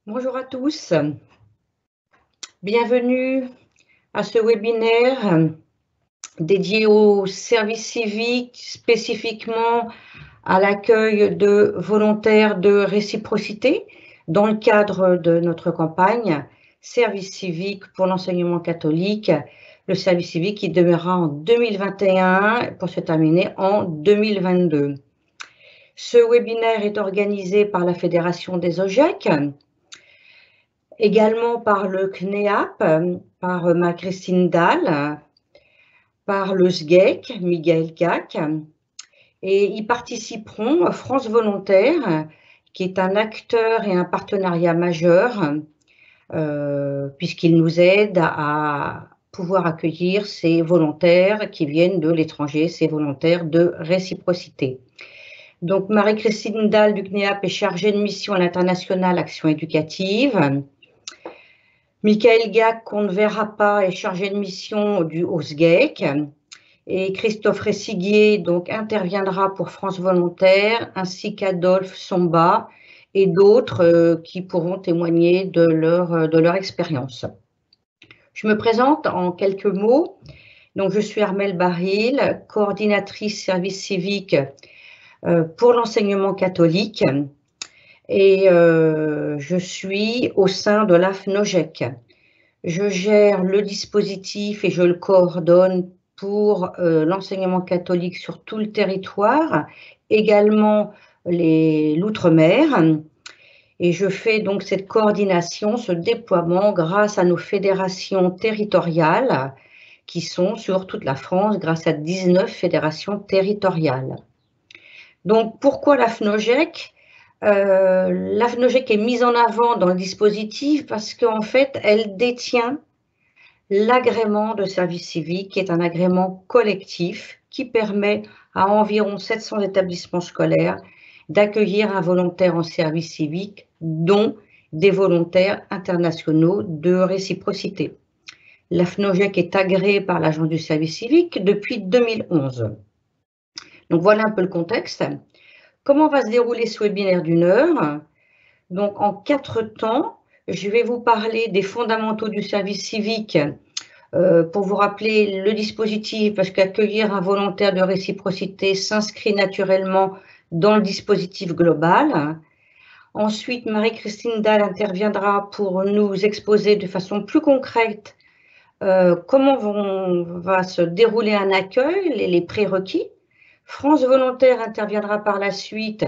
Bonjour à tous, bienvenue à ce webinaire dédié au service civique, spécifiquement à l'accueil de volontaires de réciprocité dans le cadre de notre campagne Service civique pour l'enseignement catholique, le service civique qui démarrera en 2021 pour se terminer en 2022. Ce webinaire est organisé par la Fédération des OGEC, également par le CNEAP, par Marie-Christine Dahl, par le SGEC, Miguel Gac, et y participeront France Volontaire, qui est un acteur et un partenariat majeur, puisqu'il nous aide à pouvoir accueillir ces volontaires qui viennent de l'étranger, ces volontaires de réciprocité. Donc Marie-Christine Dahl du CNEAP est chargée de mission à l'international Action éducative. Michael Gac, qu'on ne verra pas, est chargé de mission du OSGEC. Et Christophe Ressiguier donc, interviendra pour France Volontaire, ainsi qu'Adolphe Somba et d'autres qui pourront témoigner de leur expérience. Je me présente en quelques mots. Donc, je suis Armelle Baril, coordinatrice service civique pour l'enseignement catholique. Et je suis au sein de l'AFNOGEC. Je gère le dispositif et je le coordonne pour l'enseignement catholique sur tout le territoire, également l'outre-mer. Et je fais donc cette coordination, ce déploiement grâce à nos fédérations territoriales qui sont sur toute la France, grâce à 19 fédérations territoriales. Donc pourquoi l'AFNOGEC ? L'AFNOGEC est mise en avant dans le dispositif parce qu'en fait, elle détient l'agrément de service civique, qui est un agrément collectif qui permet à environ 700 établissements scolaires d'accueillir un volontaire en service civique, dont des volontaires internationaux de réciprocité. L'AFNOGEC est agréée par l'Agence du service civique depuis 2011. Donc voilà un peu le contexte. Comment va se dérouler ce webinaire d'1 heure? Donc, en 4 temps, je vais vous parler des fondamentaux du service civique pour vous rappeler le dispositif, parce qu'accueillir un volontaire de réciprocité s'inscrit naturellement dans le dispositif global. Ensuite, Marie-Christine Dahl interviendra pour nous exposer de façon plus concrète comment va se dérouler un accueil, les prérequis. France Volontaire interviendra par la suite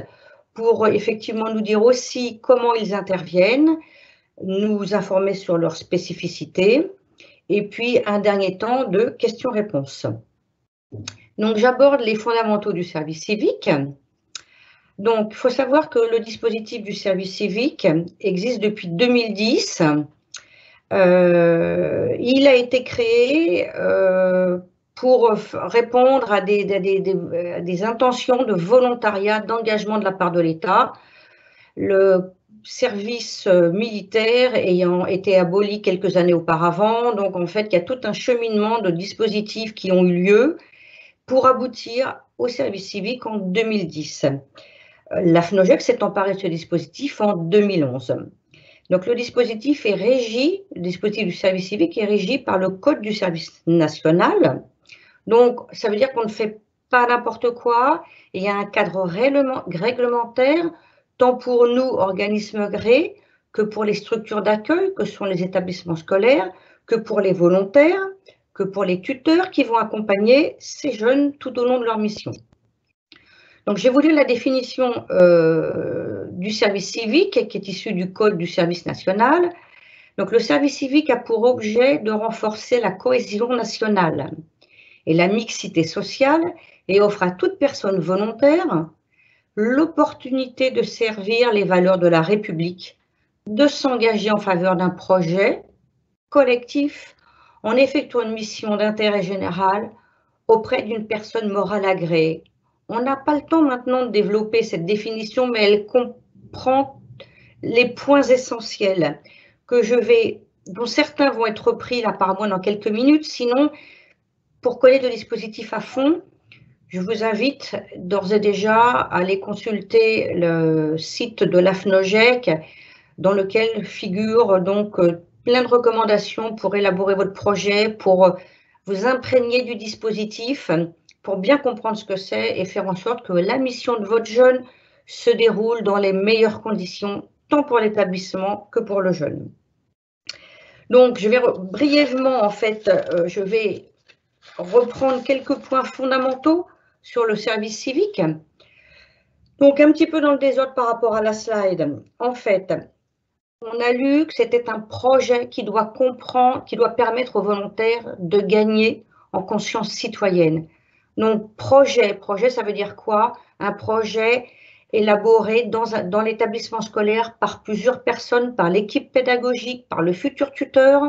pour effectivement nous dire aussi comment ils interviennent, nous informer sur leurs spécificités, et puis un dernier temps de questions-réponses. Donc j'aborde les fondamentaux du service civique. Donc il faut savoir que le dispositif du service civique existe depuis 2010. Il a été créé pour répondre à des intentions de volontariat, d'engagement de la part de l'État. Le service militaire ayant été aboli quelques années auparavant, donc en fait, il y a tout un cheminement de dispositifs qui ont eu lieu pour aboutir au service civique en 2010. L'AFNOGEC s'est emparé de ce dispositif en 2011. Donc le dispositif est régi, le dispositif du service civique est régi par le Code du service national. Donc ça veut dire qu'on ne fait pas n'importe quoi, il y a un cadre réglementaire, tant pour nous, organismes agréés, que pour les structures d'accueil, que sont les établissements scolaires, que pour les volontaires, que pour les tuteurs qui vont accompagner ces jeunes tout au long de leur mission. Donc j'ai voulu la définition du service civique qui est issue du Code du service national. Donc le service civique a pour objet de renforcer la cohésion nationale et la mixité sociale et offre à toute personne volontaire l'opportunité de servir les valeurs de la République, de s'engager en faveur d'un projet collectif en effectuant une mission d'intérêt général auprès d'une personne morale agréée. On n'a pas le temps maintenant de développer cette définition, mais elle comprend les points essentiels dont certains vont être repris là par moi dans quelques minutes. Sinon, pour connaître le dispositif à fond, je vous invite d'ores et déjà à aller consulter le site de l'AFNOGEC dans lequel figurent donc plein de recommandations pour élaborer votre projet, pour vous imprégner du dispositif, pour bien comprendre ce que c'est et faire en sorte que la mission de votre jeune se déroule dans les meilleures conditions, tant pour l'établissement que pour le jeune. Donc, je vais brièvement, en fait, je vais reprendre quelques points fondamentaux sur le service civique. Donc, un petit peu dans le désordre par rapport à la slide. En fait, on a lu que c'était un projet qui doit permettre aux volontaires de gagner en conscience citoyenne. Donc, projet, ça veut dire quoi? Un projet élaboré dans l'établissement scolaire par plusieurs personnes, par l'équipe pédagogique, par le futur tuteur.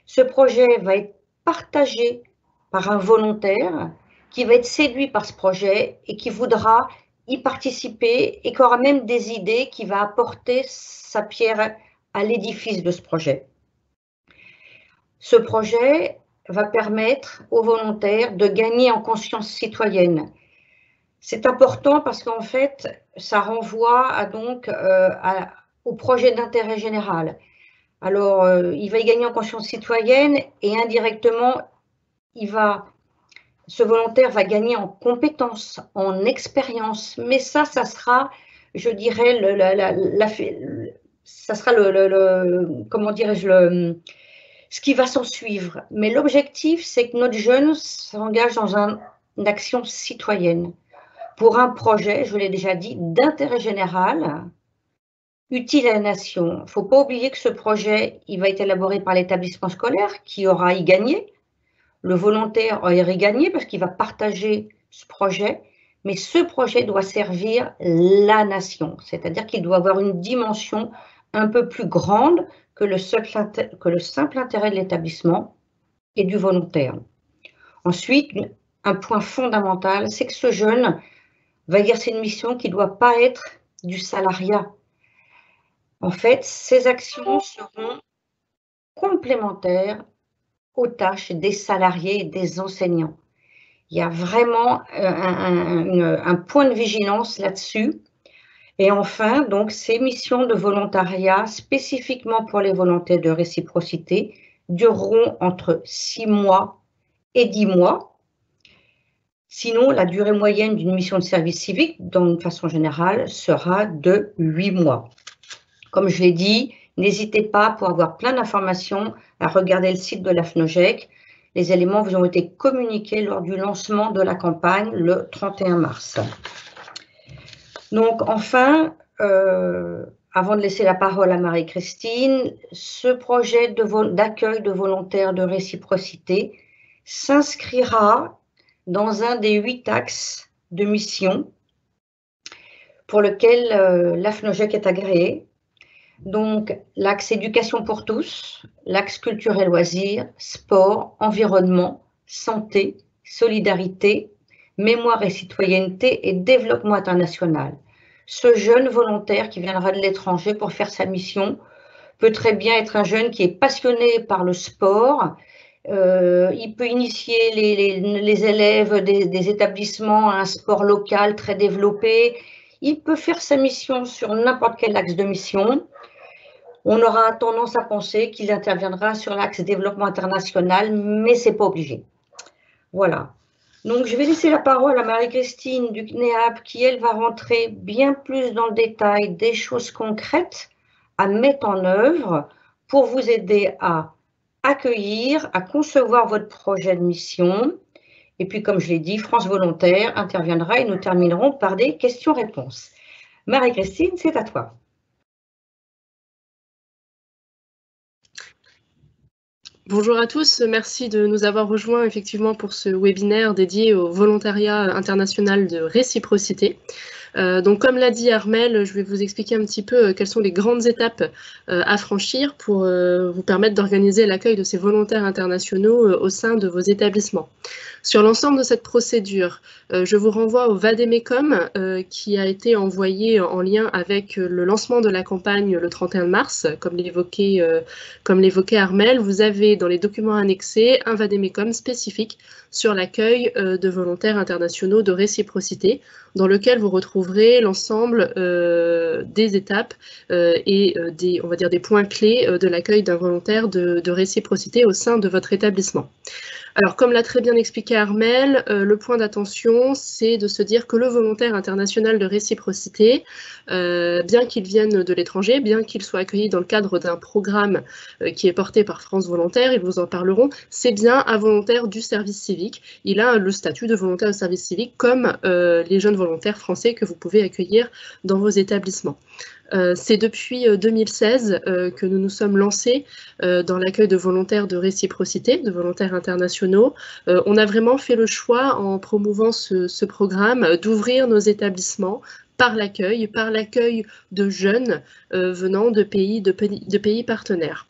Ce projet va être partagé par un volontaire qui va être séduit par ce projet et qui voudra y participer et qui aura même des idées, qui va apporter sa pierre à l'édifice de ce projet. Ce projet va permettre aux volontaires de gagner en conscience citoyenne. C'est important parce qu'en fait, ça renvoie au projet d'intérêt général. Alors, il va y gagner en conscience citoyenne et indirectement, ce volontaire va gagner en compétences, en expérience. Mais ça sera, je dirais, comment dirais-je, ce qui va s'en suivre. Mais l'objectif, c'est que notre jeune s'engage dans une action citoyenne pour un projet, je l'ai déjà dit, d'intérêt général, utile à la nation. Il ne faut pas oublier que ce projet, il va être élaboré par l'établissement scolaire qui aura à y gagner. Le volontaire aura à y gagner parce qu'il va partager ce projet, mais ce projet doit servir la nation, c'est-à-dire qu'il doit avoir une dimension un peu plus grande que le simple intérêt de l'établissement et du volontaire. Ensuite, un point fondamental, c'est que ce jeune va exercer une mission qui ne doit pas être du salariat. En fait, ces actions seront complémentaires aux tâches des salariés et des enseignants. Il y a vraiment un point de vigilance là-dessus. Et enfin, donc, ces missions de volontariat, spécifiquement pour les volontaires de réciprocité, dureront entre 6 mois et 10 mois. Sinon, la durée moyenne d'une mission de service civique, de façon générale, sera de 8 mois. Comme je l'ai dit, n'hésitez pas, pour avoir plein d'informations, à regarder le site de l'AFNOJEC. Les éléments vous ont été communiqués lors du lancement de la campagne le 31 mars. Donc, enfin, avant de laisser la parole à Marie-Christine, ce projet d'accueil de volontaires de réciprocité s'inscrira dans un des 8 axes de mission pour lequel l'AFNOJEC est agréé. Donc, l'axe éducation pour tous, l'axe culture et loisirs, sport, environnement, santé, solidarité, mémoire et citoyenneté et développement international. Ce jeune volontaire qui viendra de l'étranger pour faire sa mission peut très bien être un jeune qui est passionné par le sport. Il peut initier les élèves des établissements à un sport local très développé. Il peut faire sa mission sur n'importe quel axe de mission. On aura tendance à penser qu'il interviendra sur l'axe développement international, mais ce n'est pas obligé. Voilà. Donc, je vais laisser la parole à Marie-Christine du CNEAP qui, elle, va rentrer bien plus dans le détail des choses concrètes à mettre en œuvre pour vous aider à accueillir, à concevoir votre projet de mission. Et puis, comme je l'ai dit, France Volontaire interviendra et nous terminerons par des questions-réponses. Marie-Christine, c'est à toi. Bonjour à tous, merci de nous avoir rejoints effectivement pour ce webinaire dédié au volontariat international de réciprocité. Donc comme l'a dit Armelle, je vais vous expliquer un petit peu quelles sont les grandes étapes à franchir pour vous permettre d'organiser l'accueil de ces volontaires internationaux au sein de vos établissements. Sur l'ensemble de cette procédure, je vous renvoie au Vademecum qui a été envoyé en lien avec le lancement de la campagne le 31 mars, comme l'évoquait Armelle. Vous avez dans les documents annexés un Vademecum spécifique sur l'accueil de volontaires internationaux de réciprocité. dans lequel vous retrouverez l'ensemble des étapes et on va dire des points clés de l'accueil d'un volontaire de réciprocité au sein de votre établissement. Alors, comme l'a très bien expliqué Armelle, le point d'attention, c'est de se dire que le volontaire international de réciprocité, bien qu'il vienne de l'étranger, bien qu'il soit accueilli dans le cadre d'un programme qui est porté par France Volontaire, ils vous en parleront, c'est bien un volontaire du service civique. Il a le statut de volontaire de service civique comme les jeunes volontaires français que vous pouvez accueillir dans vos établissements. C'est depuis 2016 que nous nous sommes lancés dans l'accueil de volontaires de réciprocité, de volontaires internationaux. On a vraiment fait le choix, en promouvant ce programme, d'ouvrir nos établissements par l'accueil de jeunes venant de pays partenaires.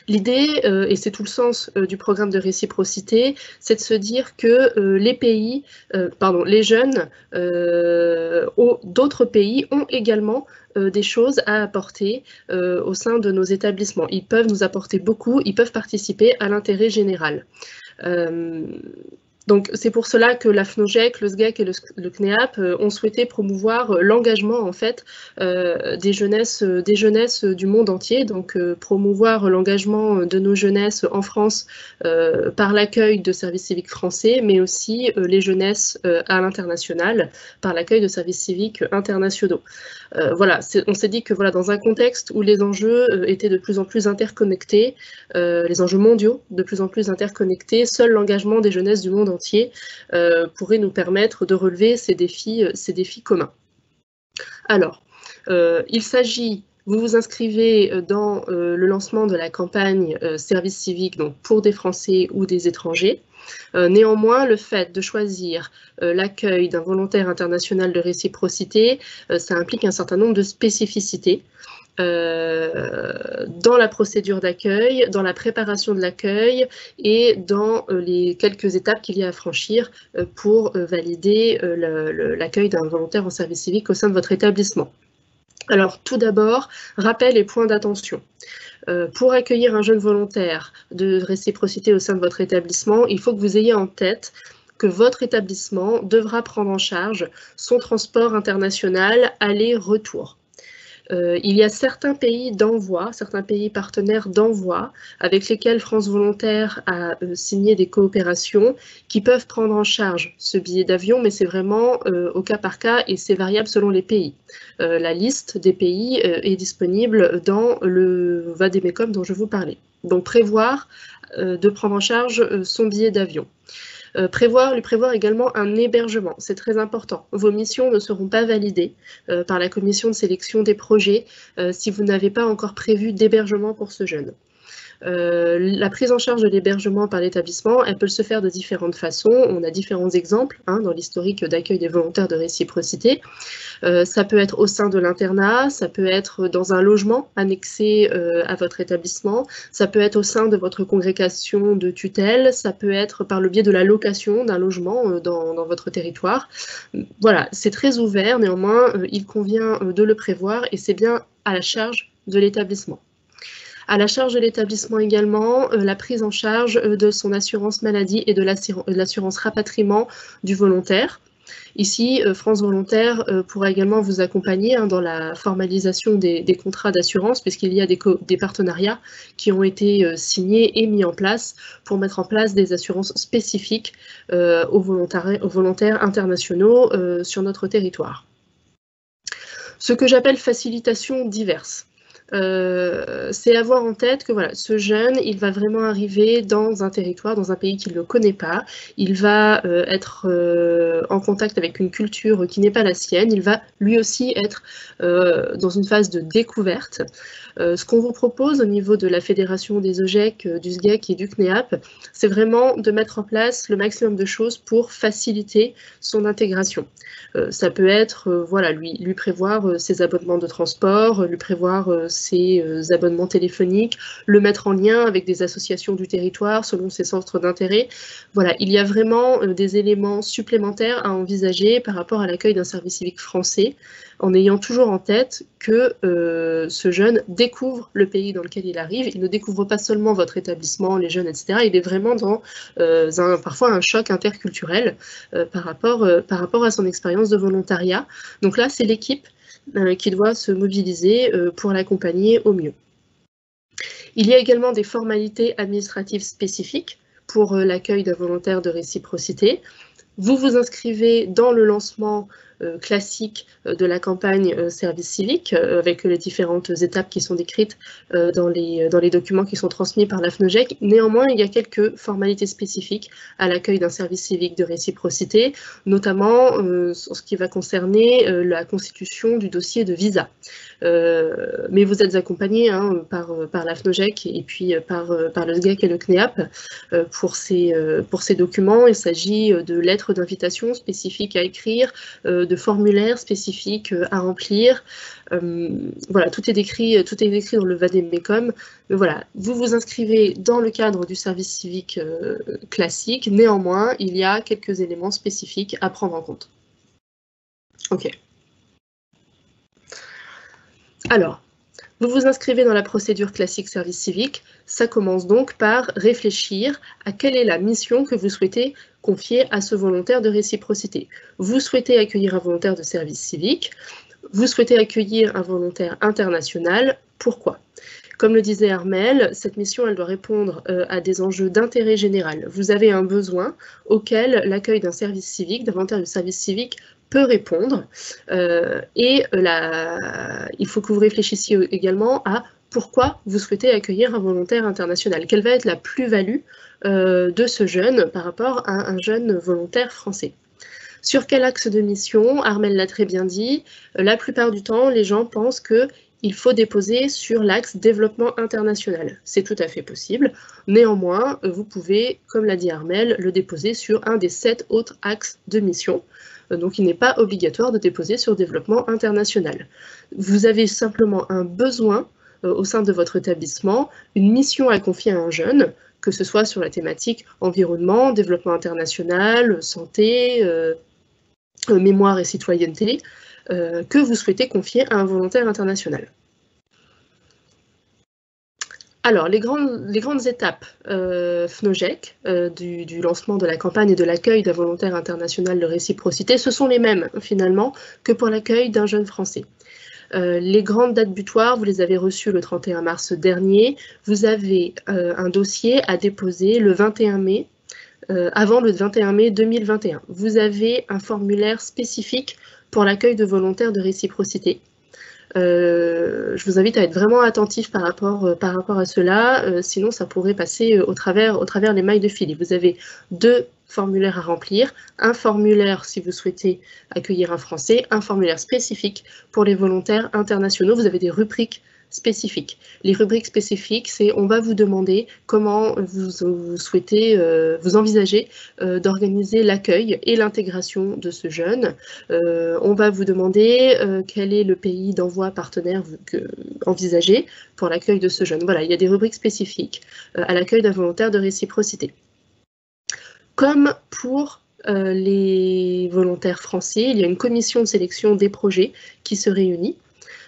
L'idée, et c'est tout le sens du programme de réciprocité, c'est de se dire que les jeunes d'autres pays ont également des choses à apporter au sein de nos établissements. Ils peuvent nous apporter beaucoup, ils peuvent participer à l'intérêt général. Donc c'est pour cela que la FNOGEC, le SGEC et le CNEAP ont souhaité promouvoir l'engagement en fait des jeunesses du monde entier, donc promouvoir l'engagement de nos jeunesses en France par l'accueil de services civiques français, mais aussi les jeunesses à l'international par l'accueil de services civiques internationaux. Voilà, on s'est dit que voilà, dans un contexte où les enjeux étaient de plus en plus interconnectés, les enjeux mondiaux de plus en plus interconnectés, seul l'engagement des jeunesses du monde entier pourrait nous permettre de relever ces défis communs. Alors, il s'agit, vous vous inscrivez dans le lancement de la campagne service civique donc pour des Français ou des étrangers. Néanmoins, le fait de choisir l'accueil d'un volontaire international de réciprocité, ça implique un certain nombre de spécificités dans la procédure d'accueil, dans la préparation de l'accueil et dans les quelques étapes qu'il y a à franchir pour valider l'accueil d'un volontaire en service civique au sein de votre établissement. Alors, tout d'abord, rappel et points d'attention. Pour accueillir un jeune volontaire de réciprocité au sein de votre établissement, il faut que vous ayez en tête que votre établissement devra prendre en charge son transport international aller-retour. Il y a certains pays d'envoi, certains pays partenaires d'envoi avec lesquels France Volontaire a signé des coopérations qui peuvent prendre en charge ce billet d'avion, mais c'est vraiment au cas par cas et c'est variable selon les pays. La liste des pays est disponible dans le Vademecum dont je vous parlais. Donc prévoir de prendre en charge son billet d'avion. Lui prévoir également un hébergement, c'est très important. Vos missions ne seront pas validées par la commission de sélection des projets si vous n'avez pas encore prévu d'hébergement pour ce jeune. La prise en charge de l'hébergement par l'établissement, elle peut se faire de différentes façons. On a différents exemples dans l'historique d'accueil des volontaires de réciprocité. Ça peut être au sein de l'internat, ça peut être dans un logement annexé à votre établissement, ça peut être au sein de votre congrégation de tutelle, ça peut être par le biais de la location d'un logement dans votre territoire. Voilà, c'est très ouvert, néanmoins, il convient de le prévoir et c'est bien à la charge de l'établissement. À la charge de l'établissement également, la prise en charge de son assurance maladie et de l'assurance rapatriement du volontaire. Ici, France Volontaire pourra également vous accompagner dans la formalisation des contrats d'assurance, puisqu'il y a des partenariats qui ont été signés et mis en place pour mettre en place des assurances spécifiques aux volontaires internationaux sur notre territoire. Ce que j'appelle facilitation diverse. C'est avoir en tête que voilà, ce jeune, il va vraiment arriver dans un territoire, dans un pays qu'il ne connaît pas, il va être en contact avec une culture qui n'est pas la sienne, il va lui aussi être dans une phase de découverte. Ce qu'on vous propose au niveau de la Fédération des OGEC, du SGEC et du CNEAP, c'est vraiment de mettre en place le maximum de choses pour faciliter son intégration. Ça peut être voilà, lui prévoir ses abonnements de transport, lui prévoir ses abonnements téléphoniques, le mettre en lien avec des associations du territoire selon ses centres d'intérêt. Voilà, il y a vraiment des éléments supplémentaires à envisager par rapport à l'accueil d'un service civique français, en ayant toujours en tête que ce jeune découvre le pays dans lequel il arrive. Il ne découvre pas seulement votre établissement, les jeunes, etc. Il est vraiment dans parfois un choc interculturel par rapport à son expérience de volontariat. Donc là, c'est l'équipe qui doit se mobiliser pour l'accompagner au mieux. Il y a également des formalités administratives spécifiques pour l'accueil d'un volontaire de réciprocité. Vous vous inscrivez dans le lancement classique de la campagne service civique avec les différentes étapes qui sont décrites dans les documents qui sont transmis par la FNOJEC. Néanmoins, il y a quelques formalités spécifiques à l'accueil d'un service civique de réciprocité, notamment sur ce qui va concerner la constitution du dossier de visa. Mais vous êtes accompagné par la FNOJEC et puis par le SGEC et le CNEAP pour ces documents. Il s'agit de lettres d'invitation spécifiques à écrire, de formulaires spécifiques à remplir. Voilà, tout est décrit dans le Vademecum. Voilà, vous vous inscrivez dans le cadre du service civique classique. Néanmoins, il y a quelques éléments spécifiques à prendre en compte. Ok. Alors, vous vous inscrivez dans la procédure classique service civique. Ça commence donc par réfléchir à quelle est la mission que vous souhaitez confier à ce volontaire de réciprocité. Vous souhaitez accueillir un volontaire de service civique, vous souhaitez accueillir un volontaire international. Pourquoi ? Comme le disait Armelle, cette mission, elle doit répondre à des enjeux d'intérêt général. Vous avez un besoin auquel l'accueil d'un service civique, d'un volontaire de service civique, peut répondre. Il faut que vous réfléchissiez également à pourquoi vous souhaitez accueillir un volontaire international. Quelle va être la plus-value de ce jeune par rapport à un jeune volontaire français? Sur quel axe de mission? Armelle l'a très bien dit. La plupart du temps, les gens pensent qu'il faut déposer sur l'axe développement international. C'est tout à fait possible. Néanmoins, vous pouvez, comme l'a dit Armelle, le déposer sur un des 7 autres axes de mission. Donc il n'est pas obligatoire de déposer sur développement international. Vous avez simplement un besoin au sein de votre établissement, une mission à confier à un jeune, que ce soit sur la thématique environnement, développement international, santé, mémoire et citoyenneté, que vous souhaitez confier à un volontaire international. Alors, les grandes étapes FNOJEC du lancement de la campagne et de l'accueil d'un volontaire international de réciprocité, ce sont les mêmes, finalement, que pour l'accueil d'un jeune français. Les grandes dates butoirs, vous les avez reçues le 31 mars dernier. Vous avez un dossier à déposer le 21 mai, avant le 21 mai 2021. Vous avez un formulaire spécifique pour l'accueil de volontaires de réciprocité. Je vous invite à être vraiment attentif par rapport à cela, sinon ça pourrait passer au travers les mailles de filet. Vous avez 2 formulaires à remplir, un formulaire si vous souhaitez accueillir un Français, un formulaire spécifique pour les volontaires internationaux. Vous avez des rubriques spécifiques. Les rubriques spécifiques, c'est on va vous demander comment vous souhaitez, vous envisagez d'organiser l'accueil et l'intégration de ce jeune. On va vous demander quel est le pays d'envoi partenaire envisagé pour l'accueil de ce jeune. Voilà, il y a des rubriques spécifiques à l'accueil d'un volontaire de réciprocité. Comme pour les volontaires français, il y a une commission de sélection des projets qui se réunit.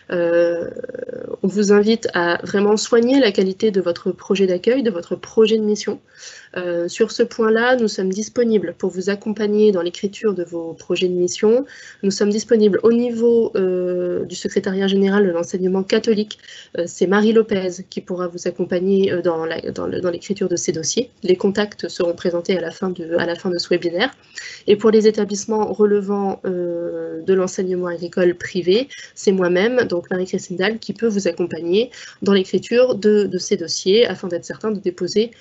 On vous invite à vraiment soigner la qualité de votre projet d'accueil, de votre projet de mission. Sur ce point-là, nous sommes disponibles pour vous accompagner dans l'écriture de vos projets de mission. Nous sommes disponibles au niveau du secrétariat général de l'enseignement catholique. C'est Marie Lopez qui pourra vous accompagner dans l'écriture de ces dossiers. Les contacts seront présentés à la fin de ce webinaire. Et pour les établissements relevant de l'enseignement agricole privé, c'est moi-même, donc Marie-Christine Dalle, qui peut vous accompagner dans l'écriture de ces dossiers afin d'être certain de déposer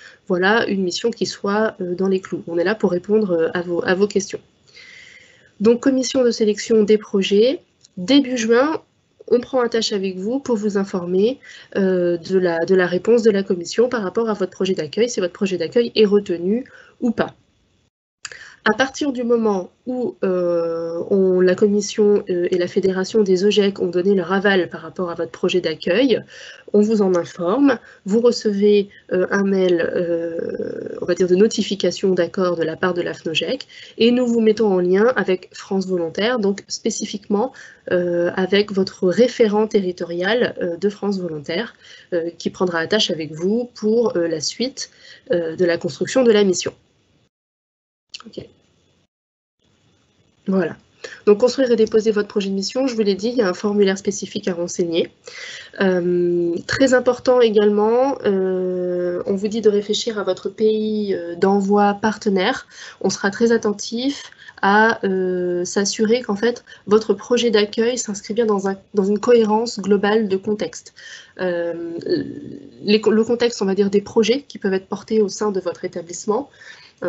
une mission qui soit dans les clous. On est là pour répondre à vos questions. Donc, commission de sélection des projets. Début juin, on prend attache avec vous pour vous informer de la réponse de la commission par rapport à votre projet d'accueil, si votre projet d'accueil est retenu ou pas. À partir du moment où la commission et la fédération des OGEC ont donné leur aval par rapport à votre projet d'accueil, on vous en informe, vous recevez un mail, on va dire, de notification d'accord de la part de la FNOGEC, et nous vous mettons en lien avec France Volontaire, donc spécifiquement avec votre référent territorial de France Volontaire, qui prendra attache avec vous pour la suite de la construction de la mission. Okay. Voilà. Donc, construire et déposer votre projet de mission, je vous l'ai dit, il y a un formulaire spécifique à renseigner. Très important également, on vous dit de réfléchir à votre pays d'envoi partenaire. On sera très attentif à s'assurer qu'en fait, votre projet d'accueil s'inscrit bien dans une cohérence globale de contexte. Le contexte, on va dire, des projets qui peuvent être portés au sein de votre établissement.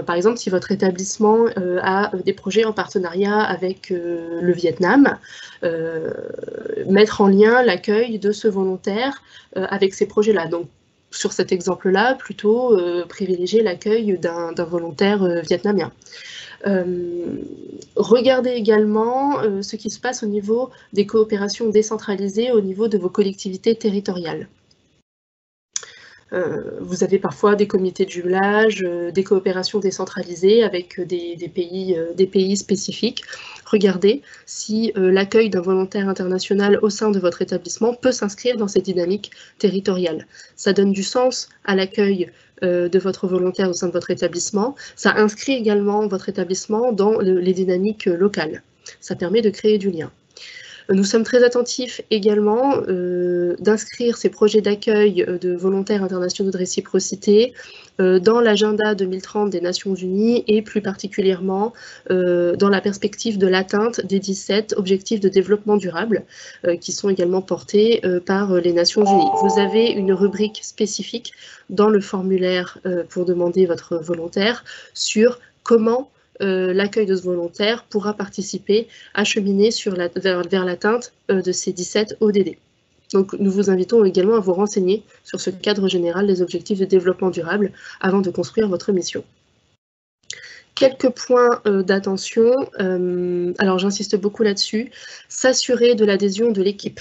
Par exemple, si votre établissement a des projets en partenariat avec le Vietnam, mettre en lien l'accueil de ce volontaire avec ces projets-là. Donc, sur cet exemple-là, plutôt privilégier l'accueil d'un volontaire vietnamien. Regardez également ce qui se passe au niveau des coopérations décentralisées au niveau de vos collectivités territoriales. Vous avez parfois des comités de jumelage, des coopérations décentralisées avec des pays spécifiques. Regardez si l'accueil d'un volontaire international au sein de votre établissement peut s'inscrire dans cette dynamique territoriale. Ça donne du sens à l'accueil de votre volontaire au sein de votre établissement. Ça inscrit également votre établissement dans les dynamiques locales. Ça permet de créer du lien. Nous sommes très attentifs également d'inscrire ces projets d'accueil de volontaires internationaux de réciprocité dans l'agenda 2030 des Nations Unies et plus particulièrement dans la perspective de l'atteinte des 17 objectifs de développement durable qui sont également portés par les Nations Unies. Vous avez une rubrique spécifique dans le formulaire pour demander votre volontaire sur comment l'accueil de ce volontaire pourra participer à cheminer vers l'atteinte de ces 17 ODD. Donc, nous vous invitons également à vous renseigner sur ce cadre général des objectifs de développement durable avant de construire votre mission. Quelques points d'attention, alors j'insiste beaucoup là-dessus, s'assurer de l'adhésion de l'équipe.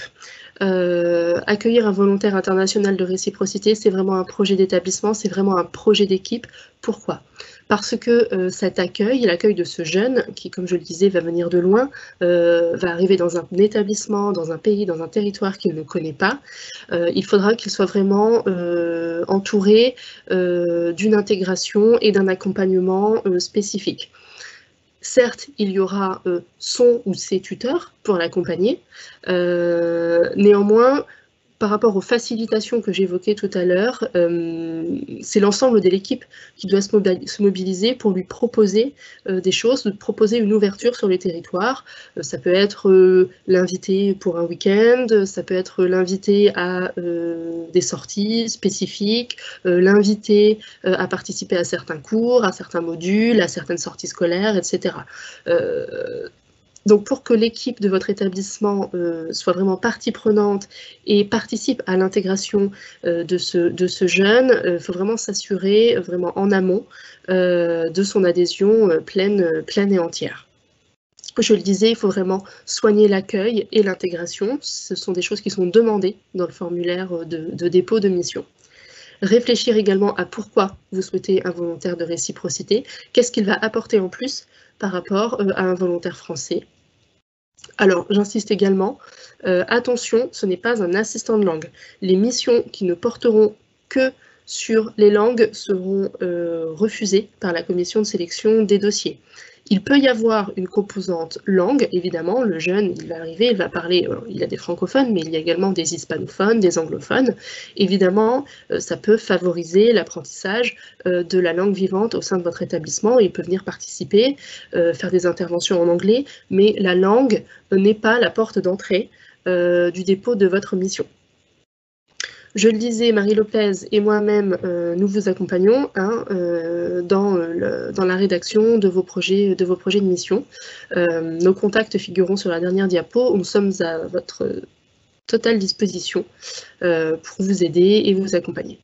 Accueillir un volontaire international de réciprocité, c'est vraiment un projet d'établissement, c'est vraiment un projet d'équipe. Pourquoi ? Parce que cet accueil, l'accueil de ce jeune, qui, comme je le disais, va venir de loin, va arriver dans un établissement, dans un pays, dans un territoire qu'il ne connaît pas, il faudra qu'il soit vraiment entouré d'une intégration et d'un accompagnement spécifique. Certes, il y aura son ou ses tuteurs pour l'accompagner. Néanmoins, par rapport aux facilitations que j'évoquais tout à l'heure, c'est l'ensemble de l'équipe qui doit se mobiliser pour lui proposer des choses, de proposer une ouverture sur les territoires. Ça peut être l'inviter pour un week-end, ça peut être l'inviter à des sorties spécifiques, l'inviter à participer à certains cours, à certains modules, à certaines sorties scolaires, etc. Donc, pour que l'équipe de votre établissement soit vraiment partie prenante et participe à l'intégration de ce jeune, il faut vraiment s'assurer, vraiment en amont, de son adhésion pleine et entière. Je le disais, il faut vraiment soigner l'accueil et l'intégration. Ce sont des choses qui sont demandées dans le formulaire de dépôt de mission. Réfléchir également à pourquoi vous souhaitez un volontaire de réciprocité, qu'est-ce qu'il va apporter en plus par rapport à un volontaire français. Alors, j'insiste également, attention, ce n'est pas un assistant de langue. Les missions qui ne porteront que sur les langues seront refusées par la commission de sélection des dossiers. Il peut y avoir une composante langue, évidemment, le jeune, il va arriver, il va parler, il y a des francophones, mais il y a également des hispanophones, des anglophones. Évidemment, ça peut favoriser l'apprentissage de la langue vivante au sein de votre établissement. Il peut venir participer, faire des interventions en anglais, mais la langue n'est pas la porte d'entrée du dépôt de votre mission. Je le disais, Marie Lopez et moi-même, nous vous accompagnons dans la rédaction de vos projets de mission. Nos contacts figureront sur la dernière diapo. Nous sommes à votre totale disposition pour vous aider et vous accompagner.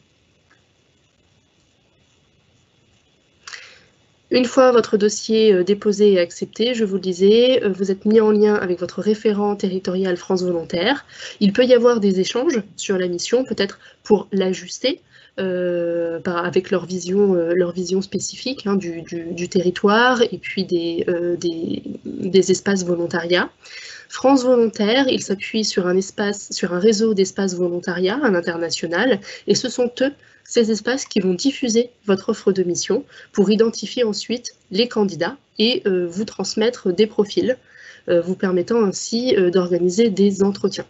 Une fois votre dossier déposé et accepté, je vous le disais, vous êtes mis en lien avec votre référent territorial France Volontaire. Il peut y avoir des échanges sur la mission, peut-être pour l'ajuster avec leur vision spécifique hein, du territoire et puis des espaces volontariat. France Volontaire, il s'appuie sur un réseau d'espaces volontariat à l'international, et ce sont ces espaces qui vont diffuser votre offre de mission pour identifier ensuite les candidats et vous transmettre des profils, vous permettant ainsi d'organiser des entretiens.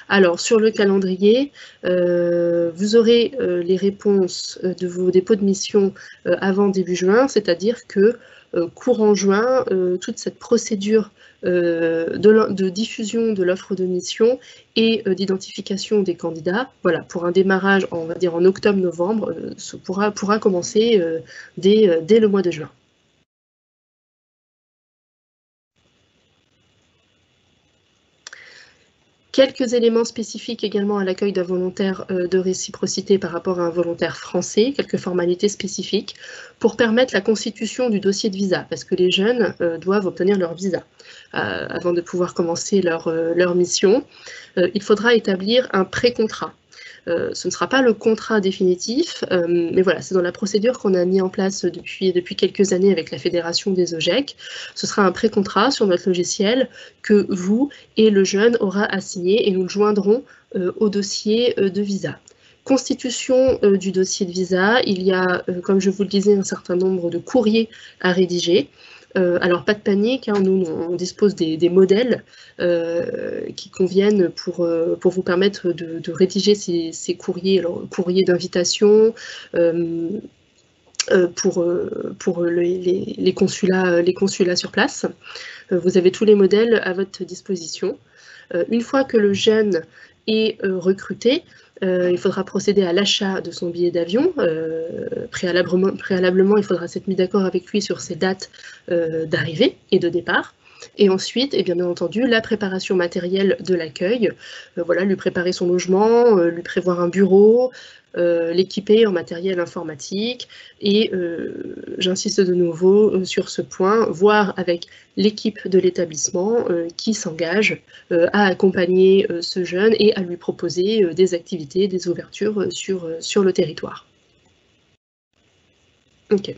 Alors, sur le calendrier, vous aurez les réponses de vos dépôts de mission avant début juin, c'est-à-dire que courant juin, toute cette procédure de diffusion de l'offre de mission et d'identification des candidats, voilà, pour un démarrage, on va dire en octobre-novembre, pourra commencer dès le mois de juin. Quelques éléments spécifiques également à l'accueil d'un volontaire de réciprocité par rapport à un volontaire français, quelques formalités spécifiques pour permettre la constitution du dossier de visa, parce que les jeunes doivent obtenir leur visa avant de pouvoir commencer leur mission. Il faudra établir un pré-contrat. Ce ne sera pas le contrat définitif, mais voilà, c'est dans la procédure qu'on a mis en place depuis quelques années avec la Fédération des OGEC. Ce sera un pré-contrat sur notre logiciel que vous et le jeune aura à signer et nous le joindrons au dossier de visa. Constitution du dossier de visa, il y a, comme je vous le disais, un certain nombre de courriers à rédiger. Alors, pas de panique, hein, nous, on dispose des modèles qui conviennent pour vous permettre de rédiger ces courriers, alors courrier d'invitation pour les consulats sur place. Vous avez tous les modèles à votre disposition. Une fois que le jeune est recruté, il faudra procéder à l'achat de son billet d'avion. Préalablement, il faudra s'être mis d'accord avec lui sur ses dates d'arrivée et de départ. Et ensuite, et bien entendu, la préparation matérielle de l'accueil. Voilà, lui préparer son logement, lui prévoir un bureau, l'équiper en matériel informatique. Et j'insiste de nouveau sur ce point, voir avec l'équipe de l'établissement qui s'engage à accompagner ce jeune et à lui proposer des activités, des ouvertures sur le territoire. Ok.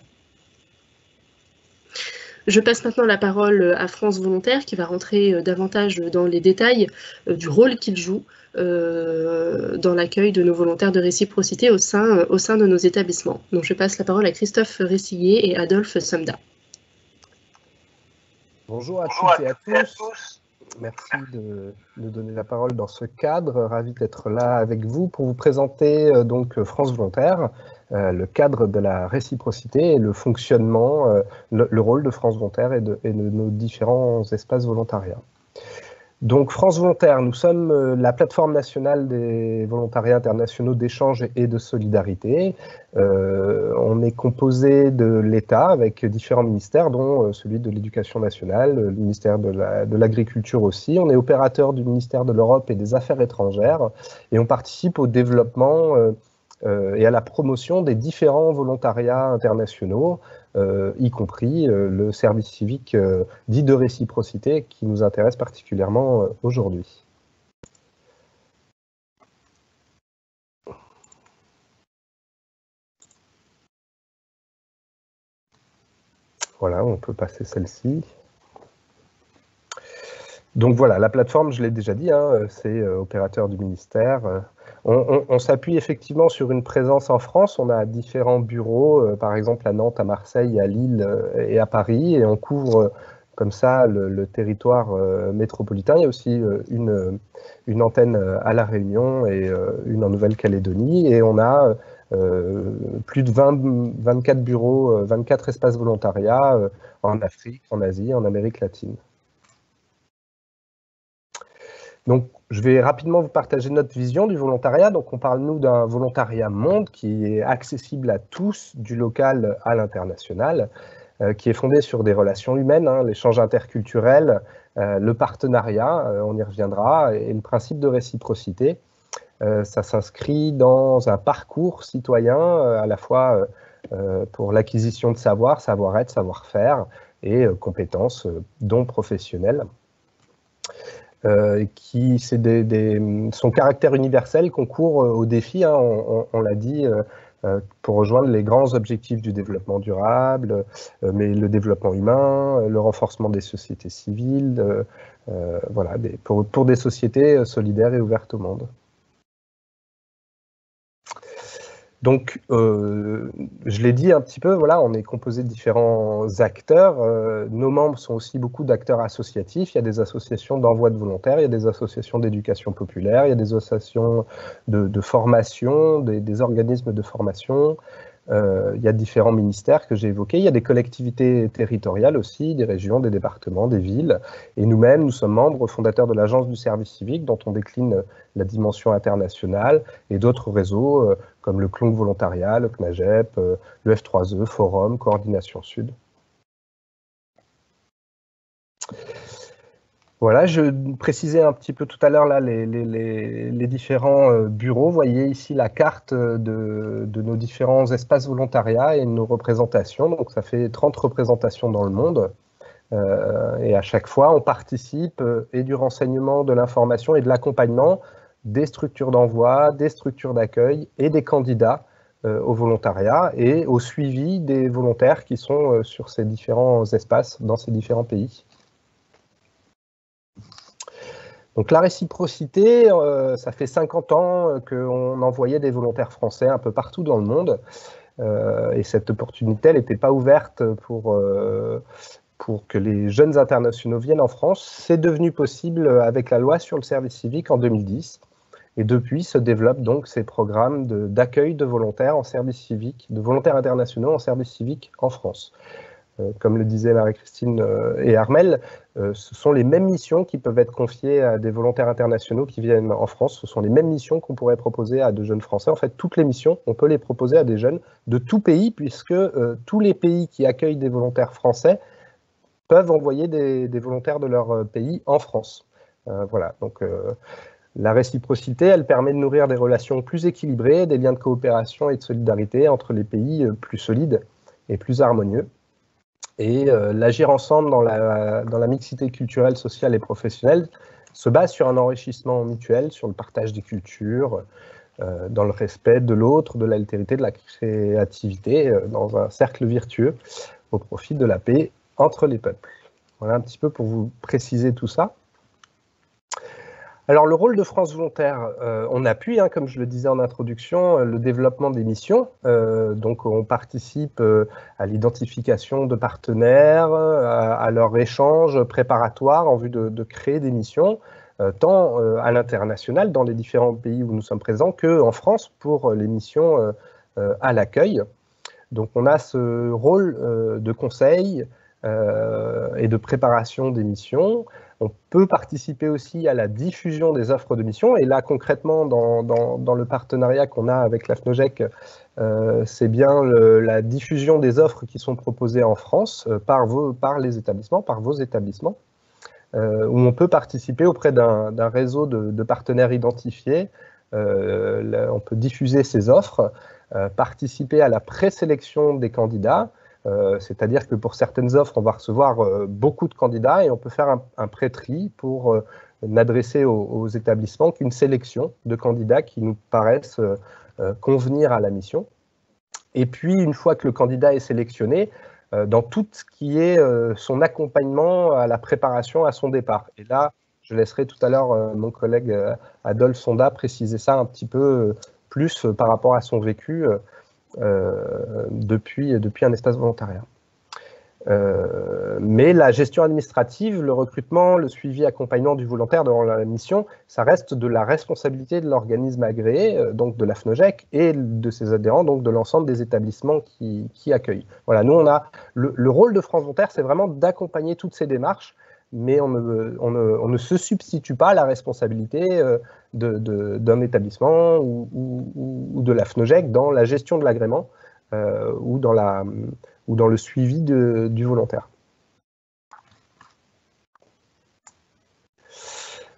Je passe maintenant la parole à France Volontaire qui va rentrer davantage dans les détails du rôle qu'il joue dans l'accueil de nos volontaires de réciprocité au sein de nos établissements. Donc je passe la parole à Christophe Ressillier et Adolphe Somda. Bonjour à toutes et à tous. Merci de nous donner la parole dans ce cadre. Ravi d'être là avec vous pour vous présenter donc France Volontaire, le cadre de la réciprocité et le fonctionnement, le rôle de France Volontaire et de nos différents espaces volontariats. Donc France Volontaire, nous sommes la plateforme nationale des volontariats internationaux d'échange et de solidarité. On est composé de l'État avec différents ministères, dont celui de l'Éducation nationale, le ministère de l'Agriculture aussi. On est opérateur du ministère de l'Europe et des Affaires étrangères et on participe au développement et à la promotion des différents volontariats internationaux, y compris le service civique dit de réciprocité qui nous intéresse particulièrement aujourd'hui. Voilà, on peut passer celle-ci. Donc voilà, la plateforme, je l'ai déjà dit, hein, c'est opérateur du ministère. On s'appuie effectivement sur une présence en France. On a différents bureaux, par exemple à Nantes, à Marseille, à Lille et à Paris, et on couvre comme ça le territoire métropolitain. Il y a aussi une antenne à La Réunion et une en Nouvelle-Calédonie, et on a plus de 24 bureaux, 24 espaces volontariats en Afrique, en Asie, en Amérique latine. Donc, je vais rapidement vous partager notre vision du volontariat. Donc, on parle, nous, d'un volontariat monde qui est accessible à tous, du local à l'international, qui est fondé sur des relations humaines, hein, l'échange interculturel, le partenariat, on y reviendra, et le principe de réciprocité. Ça s'inscrit dans un parcours citoyen, à la fois pour l'acquisition de savoir, savoir-être, savoir-faire et compétences, dont professionnelles. Son caractère universel concourt aux défis, hein, on l'a dit, pour rejoindre les grands objectifs du développement durable, mais le développement humain, le renforcement des sociétés civiles, voilà, pour des sociétés solidaires et ouvertes au monde. Donc, je l'ai dit un petit peu, voilà, on est composé de différents acteurs. Nos membres sont aussi beaucoup d'acteurs associatifs. Il y a des associations d'envoi de volontaires, il y a des associations d'éducation populaire, il y a des associations de formation, des organismes de formation. Il y a différents ministères que j'ai évoqués. Il y a des collectivités territoriales aussi, des régions, des départements, des villes. Et nous-mêmes, nous sommes membres fondateurs de l'Agence du service civique, dont on décline la dimension internationale, et d'autres réseaux comme le CLONC Volontariat, le CNAGEP, le F3E, Forum, Coordination Sud. Voilà, je précisais un petit peu tout à l'heure là les différents bureaux. Vous voyez ici la carte de nos différents espaces volontariat et nos représentations. Donc ça fait 30 représentations dans le monde. Et à chaque fois, on participe et du renseignement, de l'information et de l'accompagnement des structures d'envoi, des structures d'accueil et des candidats au volontariat et au suivi des volontaires qui sont sur ces différents espaces dans ces différents pays. Donc la réciprocité, ça fait 50 ans qu'on envoyait des volontaires français un peu partout dans le monde. Et cette opportunité, elle n'était pas ouverte pour que les jeunes internationaux viennent en France. C'est devenu possible avec la loi sur le service civique en 2010. Et depuis se développent donc ces programmes d'accueil de volontaires en service civique, de volontaires internationaux en service civique en France. Comme le disaient Marie-Christine et Armelle, ce sont les mêmes missions qui peuvent être confiées à des volontaires internationaux qui viennent en France. Ce sont les mêmes missions qu'on pourrait proposer à de jeunes Français. En fait, toutes les missions, on peut les proposer à des jeunes de tout pays, puisque tous les pays qui accueillent des volontaires français peuvent envoyer des volontaires de leur pays en France. Voilà, donc la réciprocité, elle permet de nourrir des relations plus équilibrées, des liens de coopération et de solidarité entre les pays plus solides et plus harmonieux. Et l'agir ensemble dans la mixité culturelle, sociale et professionnelle se base sur un enrichissement mutuel, sur le partage des cultures, dans le respect de l'autre, de l'altérité, de la créativité, dans un cercle vertueux au profit de la paix entre les peuples. Voilà un petit peu pour vous préciser tout ça. Alors le rôle de France Volontaire, on appuie, hein, comme je le disais en introduction, le développement des missions. Donc on participe à l'identification de partenaires, à leur échange préparatoire en vue de créer des missions, tant à l'international, dans les différents pays où nous sommes présents, qu'en France pour les missions à l'accueil. Donc on a ce rôle de conseil et de préparation des missions. On peut participer aussi à la diffusion des offres de mission. Et là, concrètement, dans le partenariat qu'on a avec la FNOGEC, c'est bien la diffusion des offres qui sont proposées en France par les établissements, par vos établissements, où on peut participer auprès d'un réseau de partenaires identifiés. On peut diffuser ces offres, participer à la présélection des candidats. C'est-à-dire que pour certaines offres, on va recevoir beaucoup de candidats et on peut faire un pré-tri pour n'adresser aux établissements qu'une sélection de candidats qui nous paraissent convenir à la mission. Et puis, une fois que le candidat est sélectionné, dans tout ce qui est son accompagnement à la préparation à son départ. Et là, je laisserai tout à l'heure mon collègue Adolphe Sonda préciser ça un petit peu plus par rapport à son vécu depuis un espace volontariat. Mais la gestion administrative, le recrutement, le suivi, accompagnement du volontaire dans la mission, ça reste de la responsabilité de l'organisme agréé, donc de la FNOGEC et de ses adhérents, donc de l'ensemble des établissements qui accueillent. Voilà, nous on a le rôle de France Volontaire, c'est vraiment d'accompagner toutes ces démarches, mais on ne se substitue pas à la responsabilité d'un établissement ou de la FNOGEC dans la gestion de l'agrément ou dans le suivi du volontaire.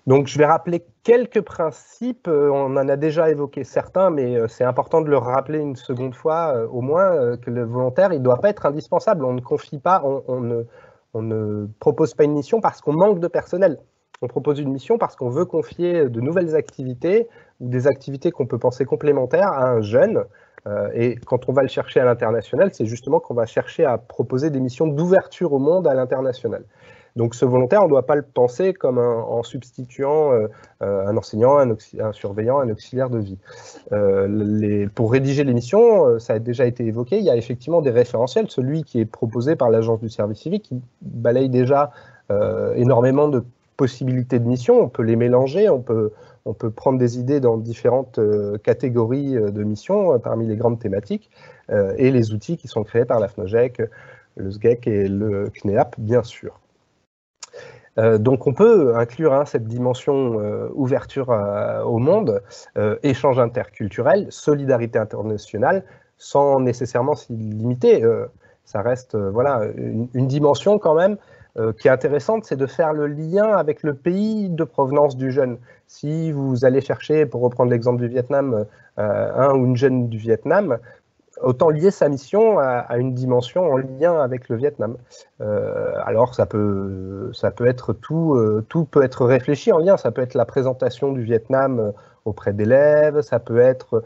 Donc, je vais rappeler quelques principes. On en a déjà évoqué certains, mais c'est important de le rappeler une seconde fois, au moins, que le volontaire, il ne doit pas être indispensable. On ne confie pas, on ne propose pas une mission parce qu'on manque de personnel. On propose une mission parce qu'on veut confier de nouvelles activités ou des activités qu'on peut penser complémentaires à un jeune. Et quand on va le chercher à l'international, c'est justement qu'on va chercher à proposer des missions d'ouverture au monde à l'international. Donc ce volontaire, on ne doit pas le penser comme en substituant un enseignant, un surveillant, un auxiliaire de vie. Pour rédiger les missions, ça a déjà été évoqué, il y a effectivement des référentiels. Celui qui est proposé par l'Agence du service civique, qui balaye déjà énormément de possibilités de missions. On peut les mélanger, on peut prendre des idées dans différentes catégories de missions parmi les grandes thématiques et les outils qui sont créés par la FNOGEC, le SGEC et le CNEAP, bien sûr. Donc on peut inclure cette dimension ouverture au monde, échange interculturel, solidarité internationale, sans nécessairement s'y limiter. Ça reste voilà, une dimension quand même qui est intéressante, c'est de faire le lien avec le pays de provenance du jeune. Si vous allez chercher, pour reprendre l'exemple du Vietnam, un ou une jeune du Vietnam, autant lier sa mission à une dimension en lien avec le Vietnam. Alors ça peut être tout peut être réfléchi en lien, ça peut être la présentation du Vietnam auprès d'élèves, ça peut être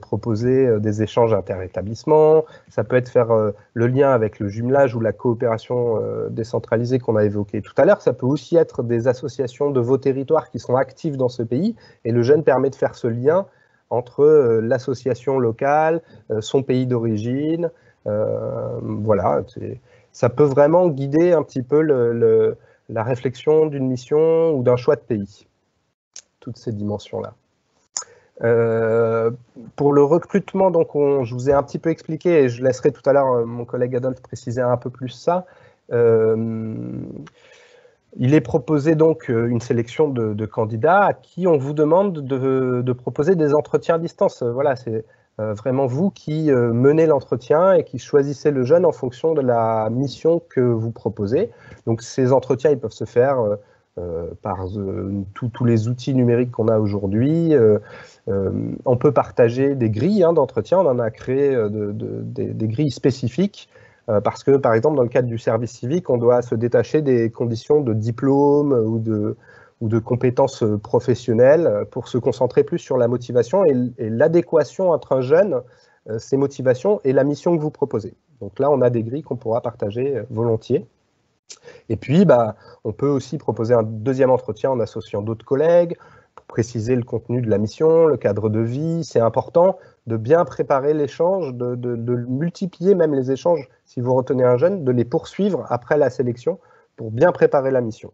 proposer des échanges interétablissements, ça peut être faire le lien avec le jumelage ou la coopération décentralisée qu'on a évoqué tout à l'heure, ça peut aussi être des associations de vos territoires qui sont actives dans ce pays, et le jeune permet de faire ce lien entre l'association locale, son pays d'origine, voilà, ça peut vraiment guider un petit peu la réflexion d'une mission ou d'un choix de pays, toutes ces dimensions-là. Pour le recrutement, donc je vous ai un petit peu expliqué, et je laisserai tout à l'heure mon collègue Adolphe préciser un peu plus ça. Il est proposé donc une sélection de candidats à qui on vous demande de proposer des entretiens à distance. Voilà, c'est vraiment vous qui menez l'entretien et qui choisissez le jeune en fonction de la mission que vous proposez. Donc ces entretiens, ils peuvent se faire par tous les outils numériques qu'on a aujourd'hui. On peut partager des grilles d'entretien, on en a créé des grilles spécifiques. Parce que, par exemple, dans le cadre du service civique, on doit se détacher des conditions de diplôme ou de compétences professionnelles pour se concentrer plus sur la motivation et l'adéquation entre un jeune, ses motivations et la mission que vous proposez. Donc là, on a des grilles qu'on pourra partager volontiers. Et puis, on peut aussi proposer un deuxième entretien en associant d'autres collègues pour préciser le contenu de la mission, le cadre de vie. C'est important de bien préparer l'échange, de multiplier même les échanges. Si vous retenez un jeune, de les poursuivre après la sélection pour bien préparer la mission.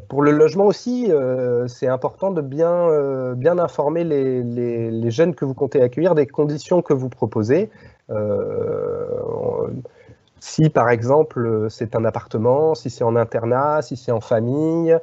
Pour le logement aussi, c'est important de bien informer les jeunes que vous comptez accueillir des conditions que vous proposez. Si par exemple c'est un appartement, si c'est en internat, si c'est en famille,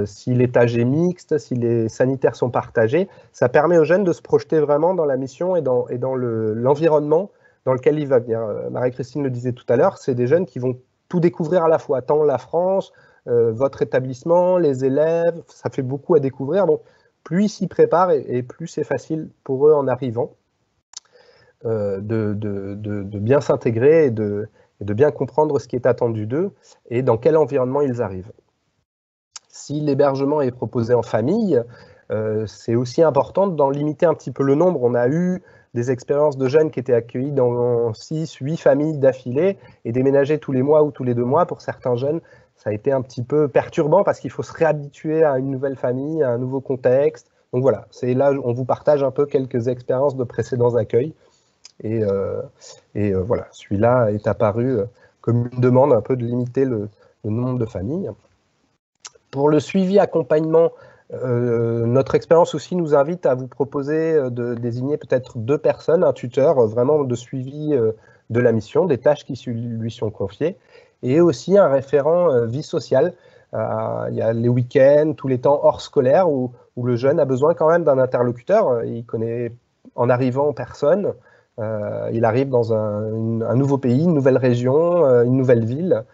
si l'étage est mixte, si les sanitaires sont partagés, ça permet aux jeunes de se projeter vraiment dans la mission et dans l'environnement dans lequel il va venir. Marie-Christine le disait tout à l'heure, c'est des jeunes qui vont tout découvrir à la fois, tant la France, votre établissement, les élèves, ça fait beaucoup à découvrir, donc plus ils s'y préparent et plus c'est facile pour eux en arrivant de bien s'intégrer et de bien comprendre ce qui est attendu d'eux et dans quel environnement ils arrivent. Si l'hébergement est proposé en famille, c'est aussi important d'en limiter un petit peu le nombre. On a eu des expériences de jeunes qui étaient accueillis dans 6, 8 familles d'affilée et déménager tous les mois ou tous les 2 mois. Pour certains jeunes, ça a été un petit peu perturbant parce qu'il faut se réhabituer à une nouvelle famille, à un nouveau contexte. Donc voilà, c'est là on vous partage un peu quelques expériences de précédents accueils. Et voilà, celui-là est apparu comme une demande un peu de limiter le nombre de familles. Pour le suivi accompagnement, notre expérience aussi nous invite à vous proposer de désigner peut-être 2 personnes, un tuteur vraiment de suivi de la mission, des tâches qui lui sont confiées, et aussi un référent vie sociale. Il y a les week-ends, tous les temps hors scolaire où le jeune a besoin quand même d'un interlocuteur. Il connaît en arrivant personne. Il arrive dans un nouveau pays, une nouvelle région, une nouvelle ville.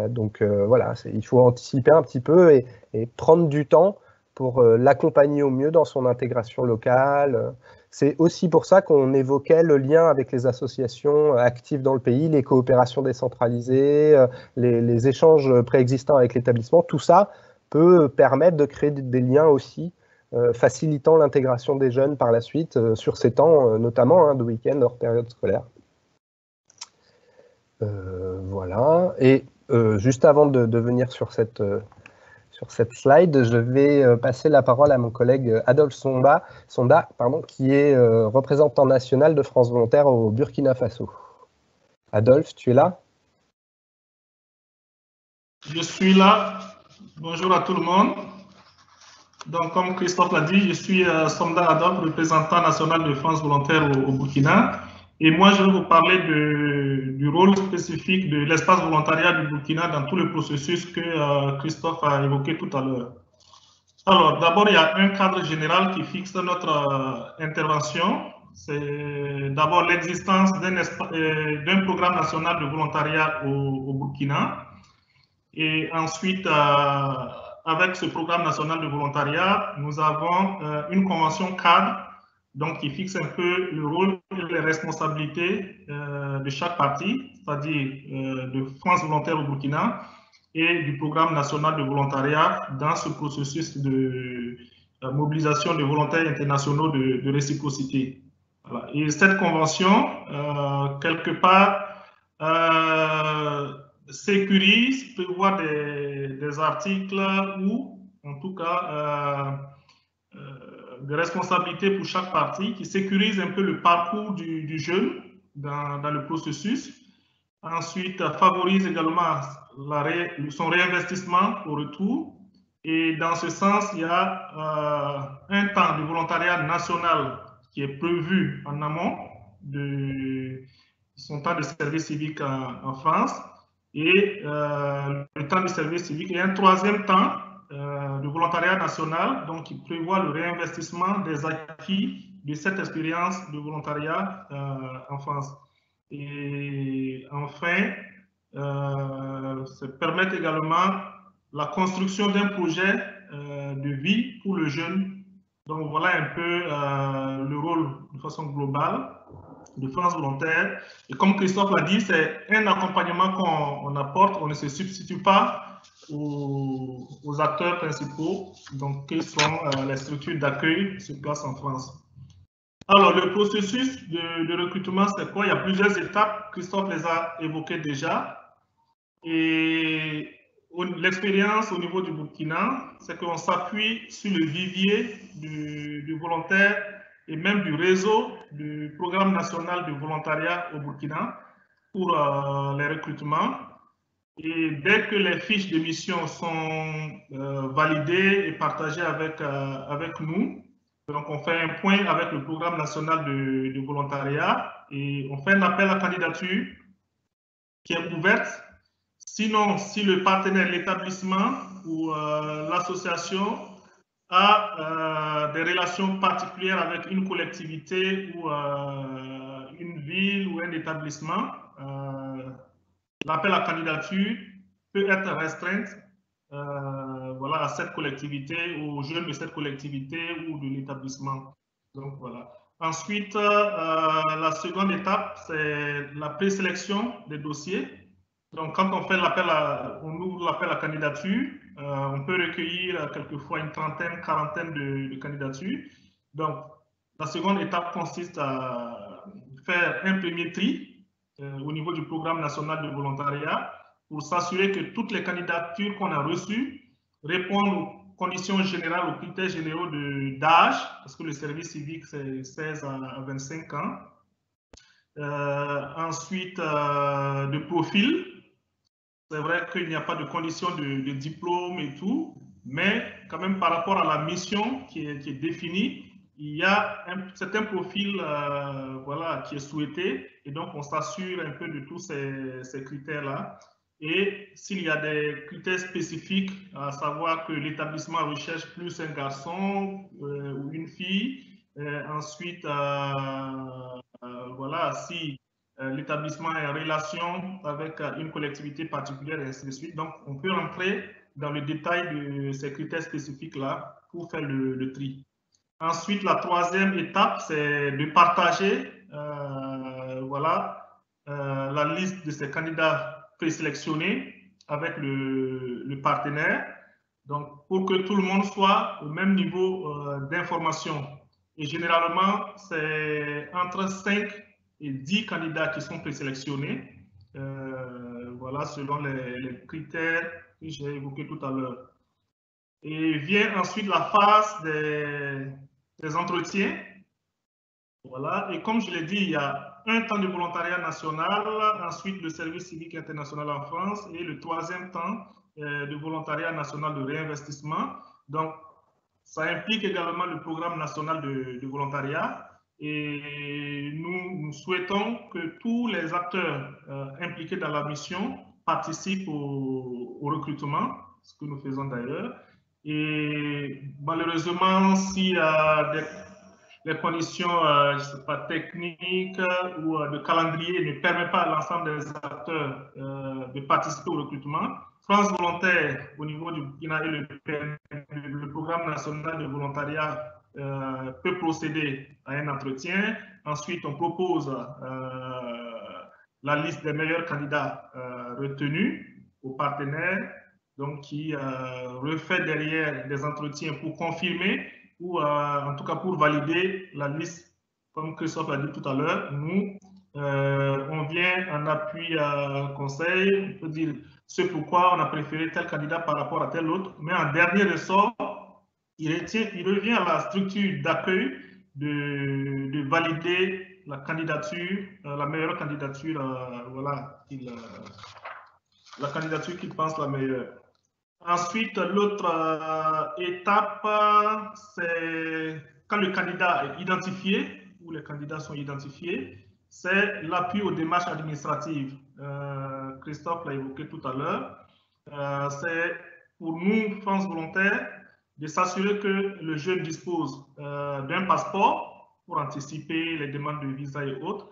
Donc voilà, il faut anticiper un petit peu et prendre du temps pour l'accompagner au mieux dans son intégration locale. C'est aussi pour ça qu'on évoquait le lien avec les associations actives dans le pays, les coopérations décentralisées, les échanges préexistants avec l'établissement. Tout ça peut permettre de créer des liens aussi, facilitant l'intégration des jeunes par la suite sur ces temps, notamment de week-end hors période scolaire. Voilà. Et juste avant de venir sur cette slide, je vais passer la parole à mon collègue Adolphe Sonda, qui est représentant national de France Volontaire au Burkina Faso. Adolphe, tu es là? Je suis là. Bonjour à tout le monde. Donc, comme Christophe l'a dit, je suis Sonda Adolphe, représentant national de France Volontaire au Burkina. Et moi, je vais vous parler du rôle spécifique de l'espace volontariat du Burkina dans tout le processus que Christophe a évoqué tout à l'heure. Alors, d'abord, il y a un cadre général qui fixe notre intervention. C'est d'abord l'existence d'un programme national de volontariat au Burkina. Et ensuite, avec ce programme national de volontariat, nous avons une convention cadre donc, qui fixe un peu le rôle et les responsabilités de chaque partie, c'est-à-dire de France Volontaire au Burkina et du programme national de volontariat dans ce processus de mobilisation de volontaires internationaux de réciprocité. Voilà. Et cette convention, quelque part, sécurise, prévoit des articles ou, en tout cas, des responsabilités pour chaque partie qui sécurise un peu le parcours du jeune dans le processus. Ensuite, favorise également son réinvestissement au retour. Et dans ce sens, il y a un temps de volontariat national qui est prévu en amont de son temps de service civique en France et le temps de service civique. Et un troisième temps de volontariat national, donc qui prévoit le réinvestissement des acquis de cette expérience de volontariat en France. Et enfin, ça permet également la construction d'un projet de vie pour le jeune. Donc voilà un peu le rôle de façon globale de France Volontaire. Et comme Christophe l'a dit, c'est un accompagnement qu'on apporte, on ne se substitue pas aux acteurs principaux, donc qui sont les structures d'accueil sur place en France. Alors, le processus de recrutement, c'est quoi? Il y a plusieurs étapes, Christophe les a évoquées déjà. Et l'expérience au niveau du Burkina, c'est qu'on s'appuie sur le vivier du volontaire et même du réseau du programme national de volontariat au Burkina pour les recrutements. Et dès que les fiches de mission sont validées et partagées avec nous, donc on fait un point avec le programme national de volontariat et on fait un appel à candidature qui est ouverte. Sinon, si le partenaire, l'établissement ou l'association a des relations particulières avec une collectivité ou une ville ou un établissement, l'appel à candidature peut être restreint voilà, à cette collectivité, aux jeunes de cette collectivité ou de l'établissement. Donc voilà. Ensuite, la seconde étape, c'est la présélection des dossiers. Donc, quand on fait on ouvre l'appel à candidature, on peut recueillir quelquefois une trentaine, quarantaine de candidatures. Donc, la seconde étape consiste à faire un premier tri au niveau du programme national de volontariat pour s'assurer que toutes les candidatures qu'on a reçues répondent aux conditions générales, aux critères généraux d'âge, parce que le service civique, c'est 16 à 25 ans. Ensuite, de profil. C'est vrai qu'il n'y a pas de condition de diplôme et tout, mais quand même par rapport à la mission qui est définie, il y a un certain profil voilà, qui est souhaité et donc on s'assure un peu de tous ces critères-là. Et s'il y a des critères spécifiques, à savoir que l'établissement recherche plus un garçon ou une fille, ensuite, voilà, si l'établissement est en relation avec une collectivité particulière et ainsi de suite. Donc, on peut rentrer dans le détail de ces critères spécifiques-là pour faire le tri. Ensuite, la troisième étape, c'est de partager la liste de ces candidats présélectionnés avec le partenaire, donc pour que tout le monde soit au même niveau d'information. Et généralement, c'est entre 5 et 10 candidats qui sont présélectionnés, voilà, selon les critères que j'ai évoqués tout à l'heure. Et vient ensuite la phase des entretiens. Voilà. Et comme je l'ai dit, il y a un temps de volontariat national, ensuite le service civique international en France et le troisième temps de volontariat national de réinvestissement. Donc, ça implique également le programme national de volontariat. Et nous souhaitons que tous les acteurs impliqués dans la mission participent au recrutement, ce que nous faisons d'ailleurs. Et malheureusement, si les conditions je sais pas, techniques ou de calendrier ne permettent pas à l'ensemble des acteurs de participer au recrutement, France Volontaire, au niveau du Burkina et le programme national de volontariat, peut procéder à un entretien. Ensuite, on propose la liste des meilleurs candidats retenus aux partenaires, donc qui refait derrière des entretiens pour confirmer ou en tout cas pour valider la liste. Comme Christophe l'a dit tout à l'heure, nous, on vient en appui conseil, on peut dire ce pourquoi on a préféré tel candidat par rapport à tel autre, mais en dernier ressort, il revient à la structure d'accueil de valider la candidature, la meilleure candidature, voilà, la candidature qu'il pense la meilleure. Ensuite, l'autre étape, c'est quand le candidat est identifié, ou les candidats sont identifiés, c'est l'appui aux démarches administratives. Christophe l'a évoqué tout à l'heure. C'est pour nous, France Volontaire, de s'assurer que le jeune dispose d'un passeport pour anticiper les demandes de visa et autres.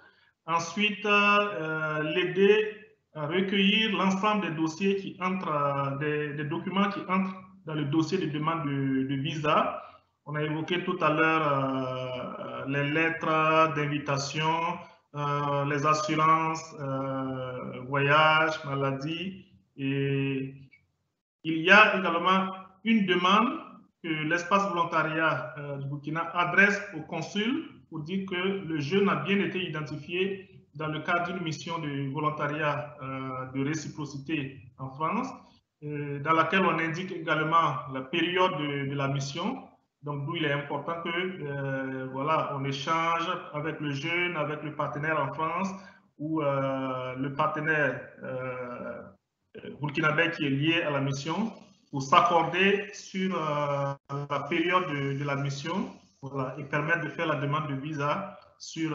Ensuite, l'aider à recueillir l'ensemble des dossiers qui entrent, des documents qui entrent dans le dossier de demande de visa. On a évoqué tout à l'heure les lettres d'invitation, les assurances, voyage, maladie. Et il y a également une demande que l'espace volontariat du Burkina adresse au consul pour dire que le jeune a bien été identifié dans le cadre d'une mission de volontariat de réciprocité en France, dans laquelle on indique également la période de la mission. Donc, d'où il est important que voilà, on échange avec le jeune, avec le partenaire en France, ou le partenaire burkinabé qui est lié à la mission, pour s'accorder sur la période de la mission, voilà, et permettre de faire la demande de visa sur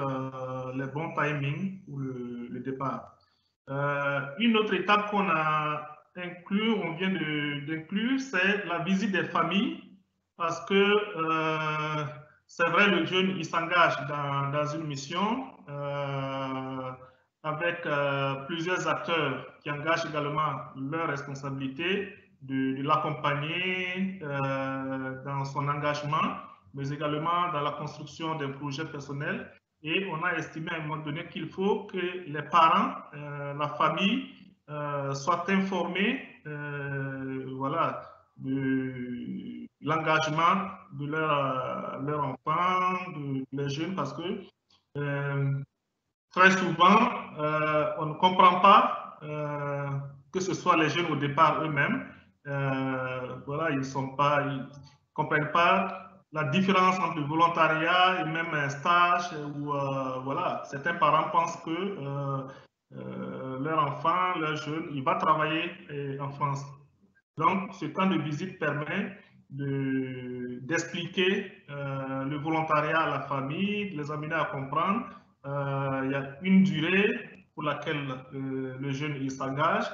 les bons timings pour le départ. Une autre étape qu'on a inclus, on vient d'inclure, c'est la visite des familles, parce que c'est vrai, le jeune, il s'engage dans une mission avec plusieurs acteurs qui engagent également leur responsabilité de l'accompagner dans son engagement, mais également dans la construction d'un projet personnel. Et on a estimé à un moment donné qu'il faut que les parents, la famille, soient informés voilà, de l'engagement de leur enfant, les jeunes, parce que très souvent, on ne comprend pas que ce soit les jeunes au départ eux-mêmes. Voilà, ils ne comprennent pas la différence entre le volontariat et même un stage où voilà, certains parents pensent que leur enfant, leur jeune, il va travailler en France. Donc, ce temps de visite permet d'expliquer le volontariat à la famille, de les amener à comprendre. Il y a une durée pour laquelle le jeune il s'engage.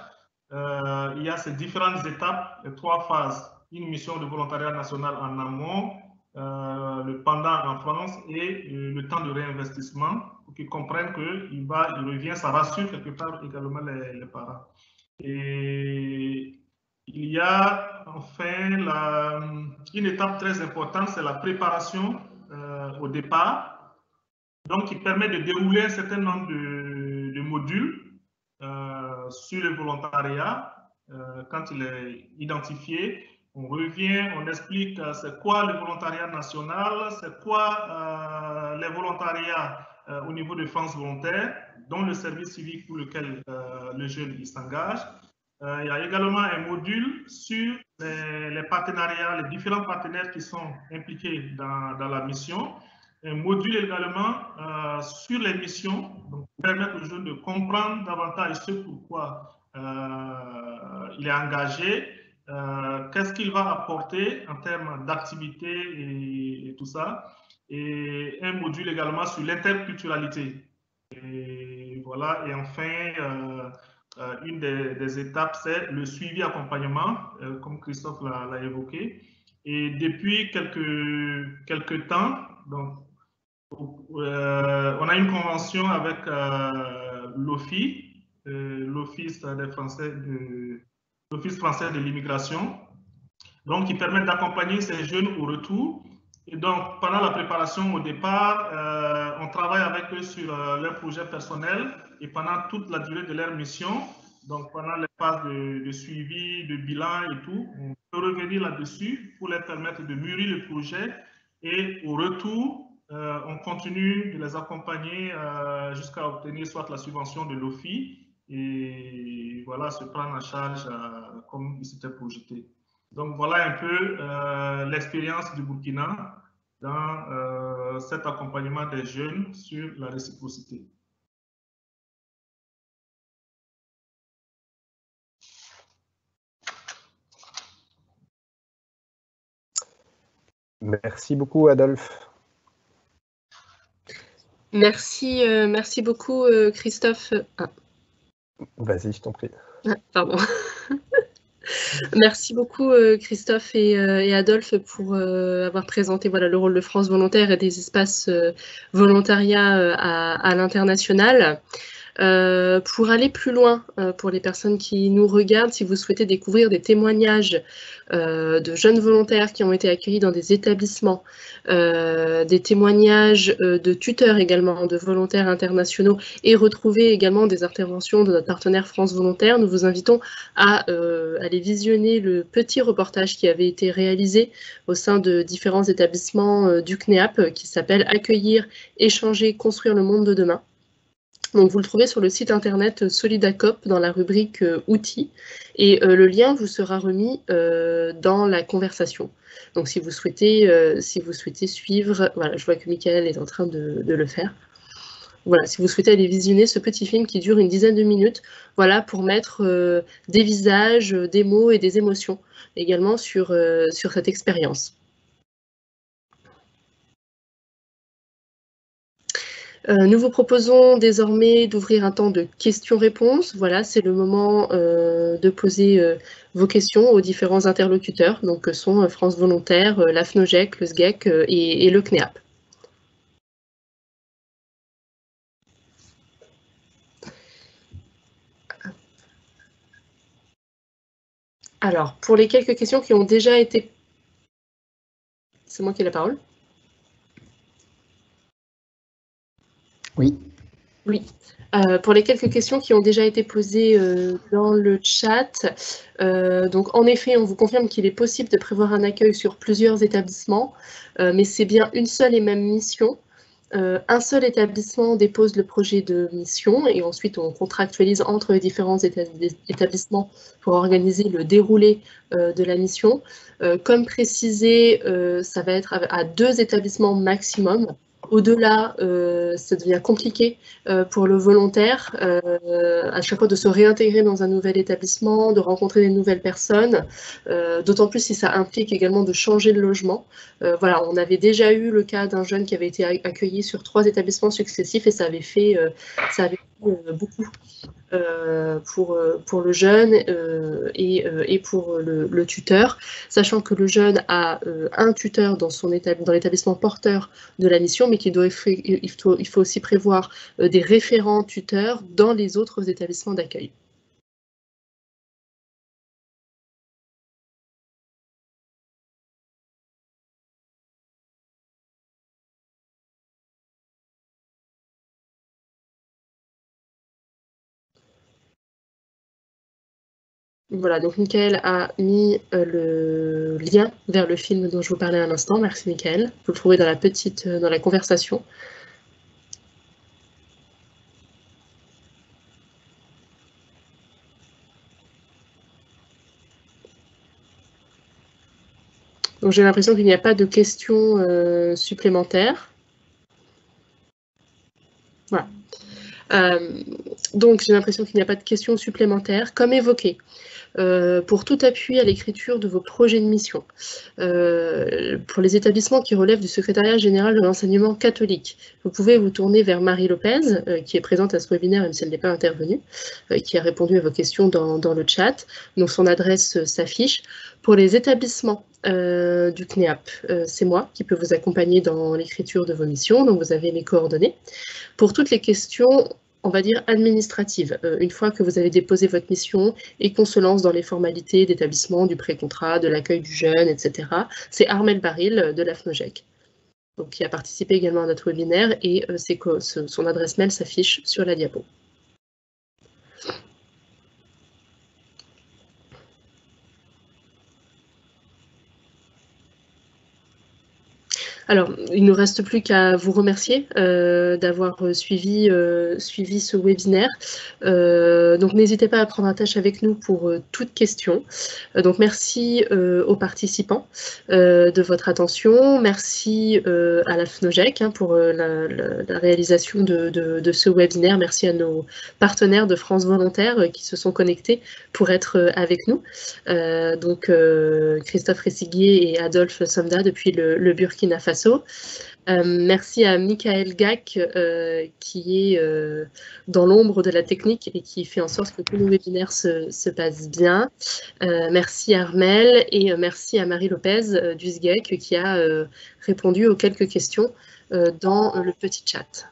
Il y a ces différentes étapes, les 3 phases. Une mission de volontariat national en amont, le pendant en France et le temps de réinvestissement, pour qu'ils comprennent qu'il revient, ça rassure quelque part également les parents. Et il y a enfin une étape très importante, c'est la préparation au départ, donc qui permet de dérouler un certain nombre de modules sur le volontariat. Quand il est identifié, on revient, on explique c'est quoi le volontariat national, c'est quoi les volontariats au niveau de France Volontaire, dont le service civique pour lequel le jeune s'engage. Il y a également un module sur les partenariats, les différents partenaires qui sont impliqués dans la mission. Un module également sur les missions, donc pour permettre aux jeunes de comprendre davantage ce pourquoi il est engagé, qu'est-ce qu'il va apporter en termes d'activité et tout ça. Et un module également sur l'interculturalité. Et voilà, et enfin, une des étapes, c'est le suivi accompagnement, comme Christophe l'a évoqué. Et depuis quelques temps, donc, on a une convention avec l'OFII, l'Office français de l'immigration, donc qui permet d'accompagner ces jeunes au retour. Et donc, pendant la préparation au départ, on travaille avec eux sur leurs projets personnels et pendant toute la durée de leur mission, donc pendant les phases de suivi, de bilan et tout, on peut revenir là-dessus pour leur permettre de mûrir le projet. Et au retour, on continue de les accompagner jusqu'à obtenir soit la subvention de l'OFII et voilà, se prendre en charge comme il s'était projeté. Donc voilà un peu l'expérience du Burkina dans cet accompagnement des jeunes sur la réciprocité. Merci beaucoup, Adolphe. Merci, merci beaucoup, Christophe. Ah. Vas-y, je t'en prie. Ah, pardon. Merci beaucoup, Christophe et Adolphe pour avoir présenté voilà, le rôle de France Volontaire et des espaces volontariat à l'international. Pour aller plus loin, pour les personnes qui nous regardent, si vous souhaitez découvrir des témoignages de jeunes volontaires qui ont été accueillis dans des établissements, des témoignages de tuteurs également, de volontaires internationaux, et retrouver également des interventions de notre partenaire France Volontaire, nous vous invitons à aller visionner le petit reportage qui avait été réalisé au sein de différents établissements du CNEAP, qui s'appelle « Accueillir, échanger, construire le monde de demain ». Donc vous le trouvez sur le site internet Solidacop dans la rubrique outils et le lien vous sera remis dans la conversation. Donc si vous souhaitez suivre, voilà, je vois que Michael est en train de le faire. Voilà, si vous souhaitez aller visionner ce petit film qui dure une dizaine de minutes, voilà, pour mettre des visages, des mots et des émotions également sur cette expérience. Nous vous proposons désormais d'ouvrir un temps de questions-réponses. Voilà, c'est le moment de poser vos questions aux différents interlocuteurs, donc que sont France Volontaire, la FNOGEC, le SGEC et le CNEAP. Alors, pour les quelques questions qui ont déjà été... C'est moi qui ai la parole ? Oui. Oui. Pour les quelques questions qui ont déjà été posées dans le chat, donc en effet, on vous confirme qu'il est possible de prévoir un accueil sur plusieurs établissements, mais c'est bien une seule et même mission. Un seul établissement dépose le projet de mission et ensuite on contractualise entre les différents établissements pour organiser le déroulé de la mission. Comme précisé, ça va être à 2 établissements maximum. Au-delà, ça devient compliqué pour le volontaire, à chaque fois de se réintégrer dans un nouvel établissement, de rencontrer des nouvelles personnes, d'autant plus si ça implique également de changer de logement. Voilà, on avait déjà eu le cas d'un jeune qui avait été accueilli sur 3 établissements successifs et ça avait fait beaucoup pour le jeune et pour le tuteur, sachant que le jeune a un tuteur dans l'établissement porteur de la mission, mais il faut aussi prévoir des référents tuteurs dans les autres établissements d'accueil. Voilà, donc Michael a mis le lien vers le film dont je vous parlais à l'instant. Merci Michael. Vous le trouvez dans la conversation. Donc j'ai l'impression qu'il n'y a pas de questions supplémentaires. Voilà. Donc j'ai l'impression qu'il n'y a pas de questions supplémentaires. Comme évoqué, pour tout appui à l'écriture de vos projets de mission, pour les établissements qui relèvent du secrétariat général de l'enseignement catholique, vous pouvez vous tourner vers Marie Lopez, qui est présente à ce webinaire, même si elle n'est pas intervenue, qui a répondu à vos questions dans le chat. Donc son adresse s'affiche. Pour les établissements du CNEAP, c'est moi qui peux vous accompagner dans l'écriture de vos missions, donc vous avez mes coordonnées. Pour toutes les questions, on va dire administratives, une fois que vous avez déposé votre mission et qu'on se lance dans les formalités d'établissement, du pré-contrat, de l'accueil du jeune, etc., c'est Armel Baril de la FNOGEC, donc, qui a participé également à notre webinaire, et son adresse mail s'affiche sur la diapo. Alors, il ne reste plus qu'à vous remercier d'avoir suivi ce webinaire. Donc, n'hésitez pas à prendre attache avec nous pour toute question. Donc, merci aux participants de votre attention. Merci à la FNOGEC pour la réalisation de ce webinaire. Merci à nos partenaires de France Volontaire qui se sont connectés pour être avec nous. Donc, Christophe Ressiguier et Adolphe Somda depuis le Burkina Faso. Merci à Michael Gac qui est dans l'ombre de la technique et qui fait en sorte que tous nos webinaires se passent bien. Merci à Armel et merci à Marie Lopez du SGEC qui a répondu aux quelques questions dans le petit chat.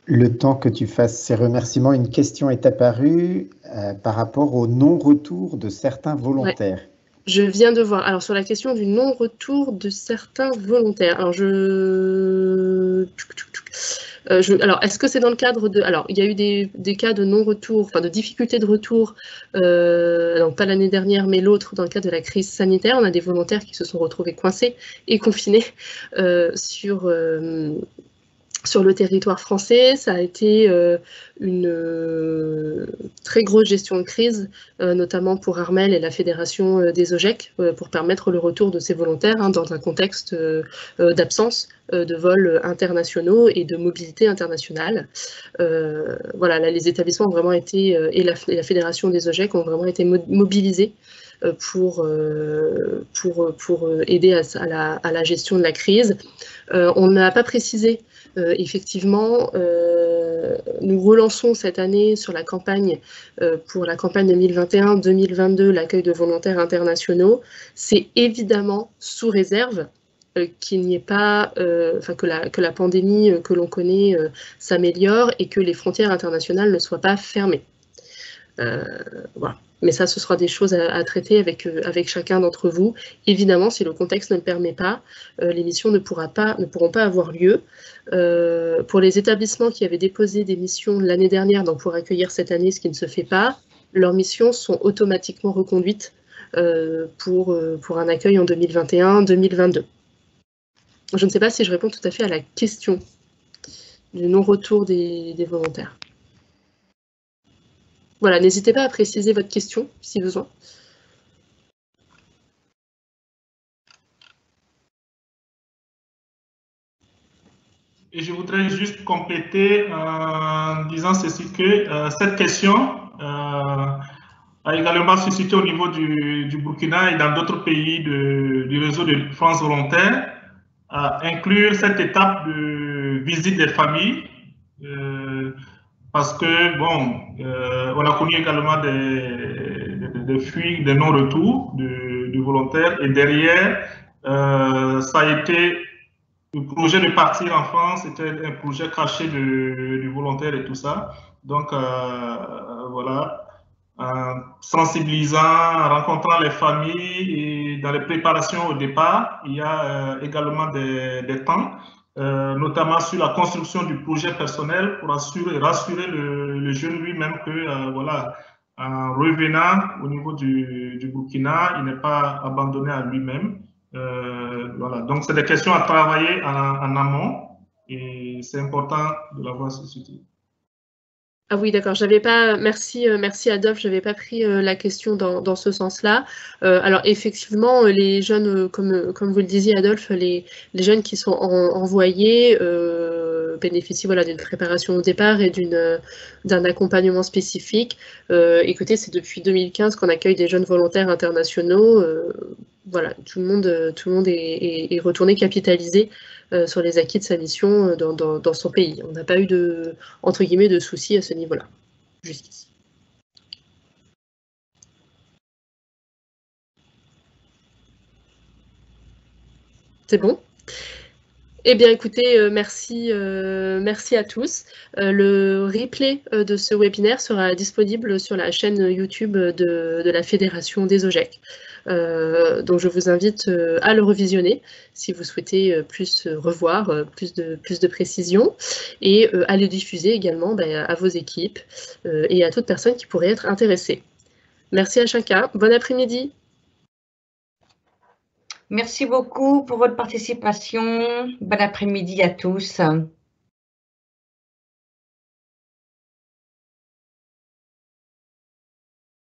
Le temps que tu fasses ces remerciements, une question est apparue par rapport au non-retour de certains volontaires. Ouais. Je viens de voir. Alors, sur la question du non-retour de certains volontaires. Alors, alors, est-ce que c'est dans le cadre de... Alors, il y a eu des cas de non-retour, enfin de difficulté de retour, donc pas l'année dernière, mais l'autre, dans le cadre de la crise sanitaire. On a des volontaires qui se sont retrouvés coincés et confinés sur le territoire français. Ça a été une très grosse gestion de crise, notamment pour Armel et la Fédération des OGEC, pour permettre le retour de ces volontaires dans un contexte d'absence de vols internationaux et de mobilité internationale. Voilà, là, les établissements ont vraiment été, et la Fédération des OGEC ont vraiment été mobilisés pour aider à la gestion de la crise. On n'a pas précisé effectivement, nous relançons cette année sur la campagne, pour la campagne 2021-2022, l'accueil de volontaires internationaux. C'est évidemment sous réserve qu'il n'y ait pas, que la pandémie que l'on connaît s'améliore et que les frontières internationales ne soient pas fermées. Voilà. Mais ça, ce sera des choses à traiter avec chacun d'entre vous. Évidemment, si le contexte ne le permet pas, les missions ne pourront pas avoir lieu. Pour les établissements qui avaient déposé des missions l'année dernière, donc pour accueillir cette année, ce qui ne se fait pas, leurs missions sont automatiquement reconduites pour un accueil en 2021-2022. Je ne sais pas si je réponds tout à fait à la question du non-retour des volontaires. Voilà, n'hésitez pas à préciser votre question, si besoin. Et je voudrais juste compléter en disant ceci, que cette question a également suscité au niveau du Burkina et dans d'autres pays du réseau de France Volontaire, à inclure cette étape de visite des familles, parce que, bon, on a connu également des fuites, des non-retours de volontaires, et derrière, ça a été le projet de partir en France, c'était un projet caché de volontaires et tout ça. Donc, voilà, en sensibilisant, en rencontrant les familles et dans les préparations au départ, il y a également des temps, notamment sur la construction du projet personnel pour rassurer le jeune lui-même que, voilà, en revenant au niveau du Burkina, il n'est pas abandonné à lui-même. Voilà. Donc, c'est des questions à travailler en amont et c'est important de l'avoir suscité. Ah oui, d'accord. J'avais pas. Merci, merci Adolphe. J'avais pas pris la question dans ce sens-là. Alors effectivement, les jeunes, comme vous le disiez, Adolphe, les jeunes qui sont envoyés bénéficient voilà d'une préparation au départ et d'un accompagnement spécifique. Écoutez, c'est depuis 2015 qu'on accueille des jeunes volontaires internationaux. Voilà, tout le monde est retourné capitalisé sur les acquis de sa mission dans son pays. On n'a pas eu entre guillemets, de soucis à ce niveau-là, jusqu'ici. C'est bon? Eh bien, écoutez, merci à tous. Le replay de ce webinaire sera disponible sur la chaîne YouTube de la Fédération des OGEC. Donc, je vous invite à le revisionner si vous souhaitez revoir plus de précision et à le diffuser également à vos équipes et à toute personne qui pourrait être intéressée. Merci à chacun. Bon après-midi. Merci beaucoup pour votre participation. Bon après-midi à tous.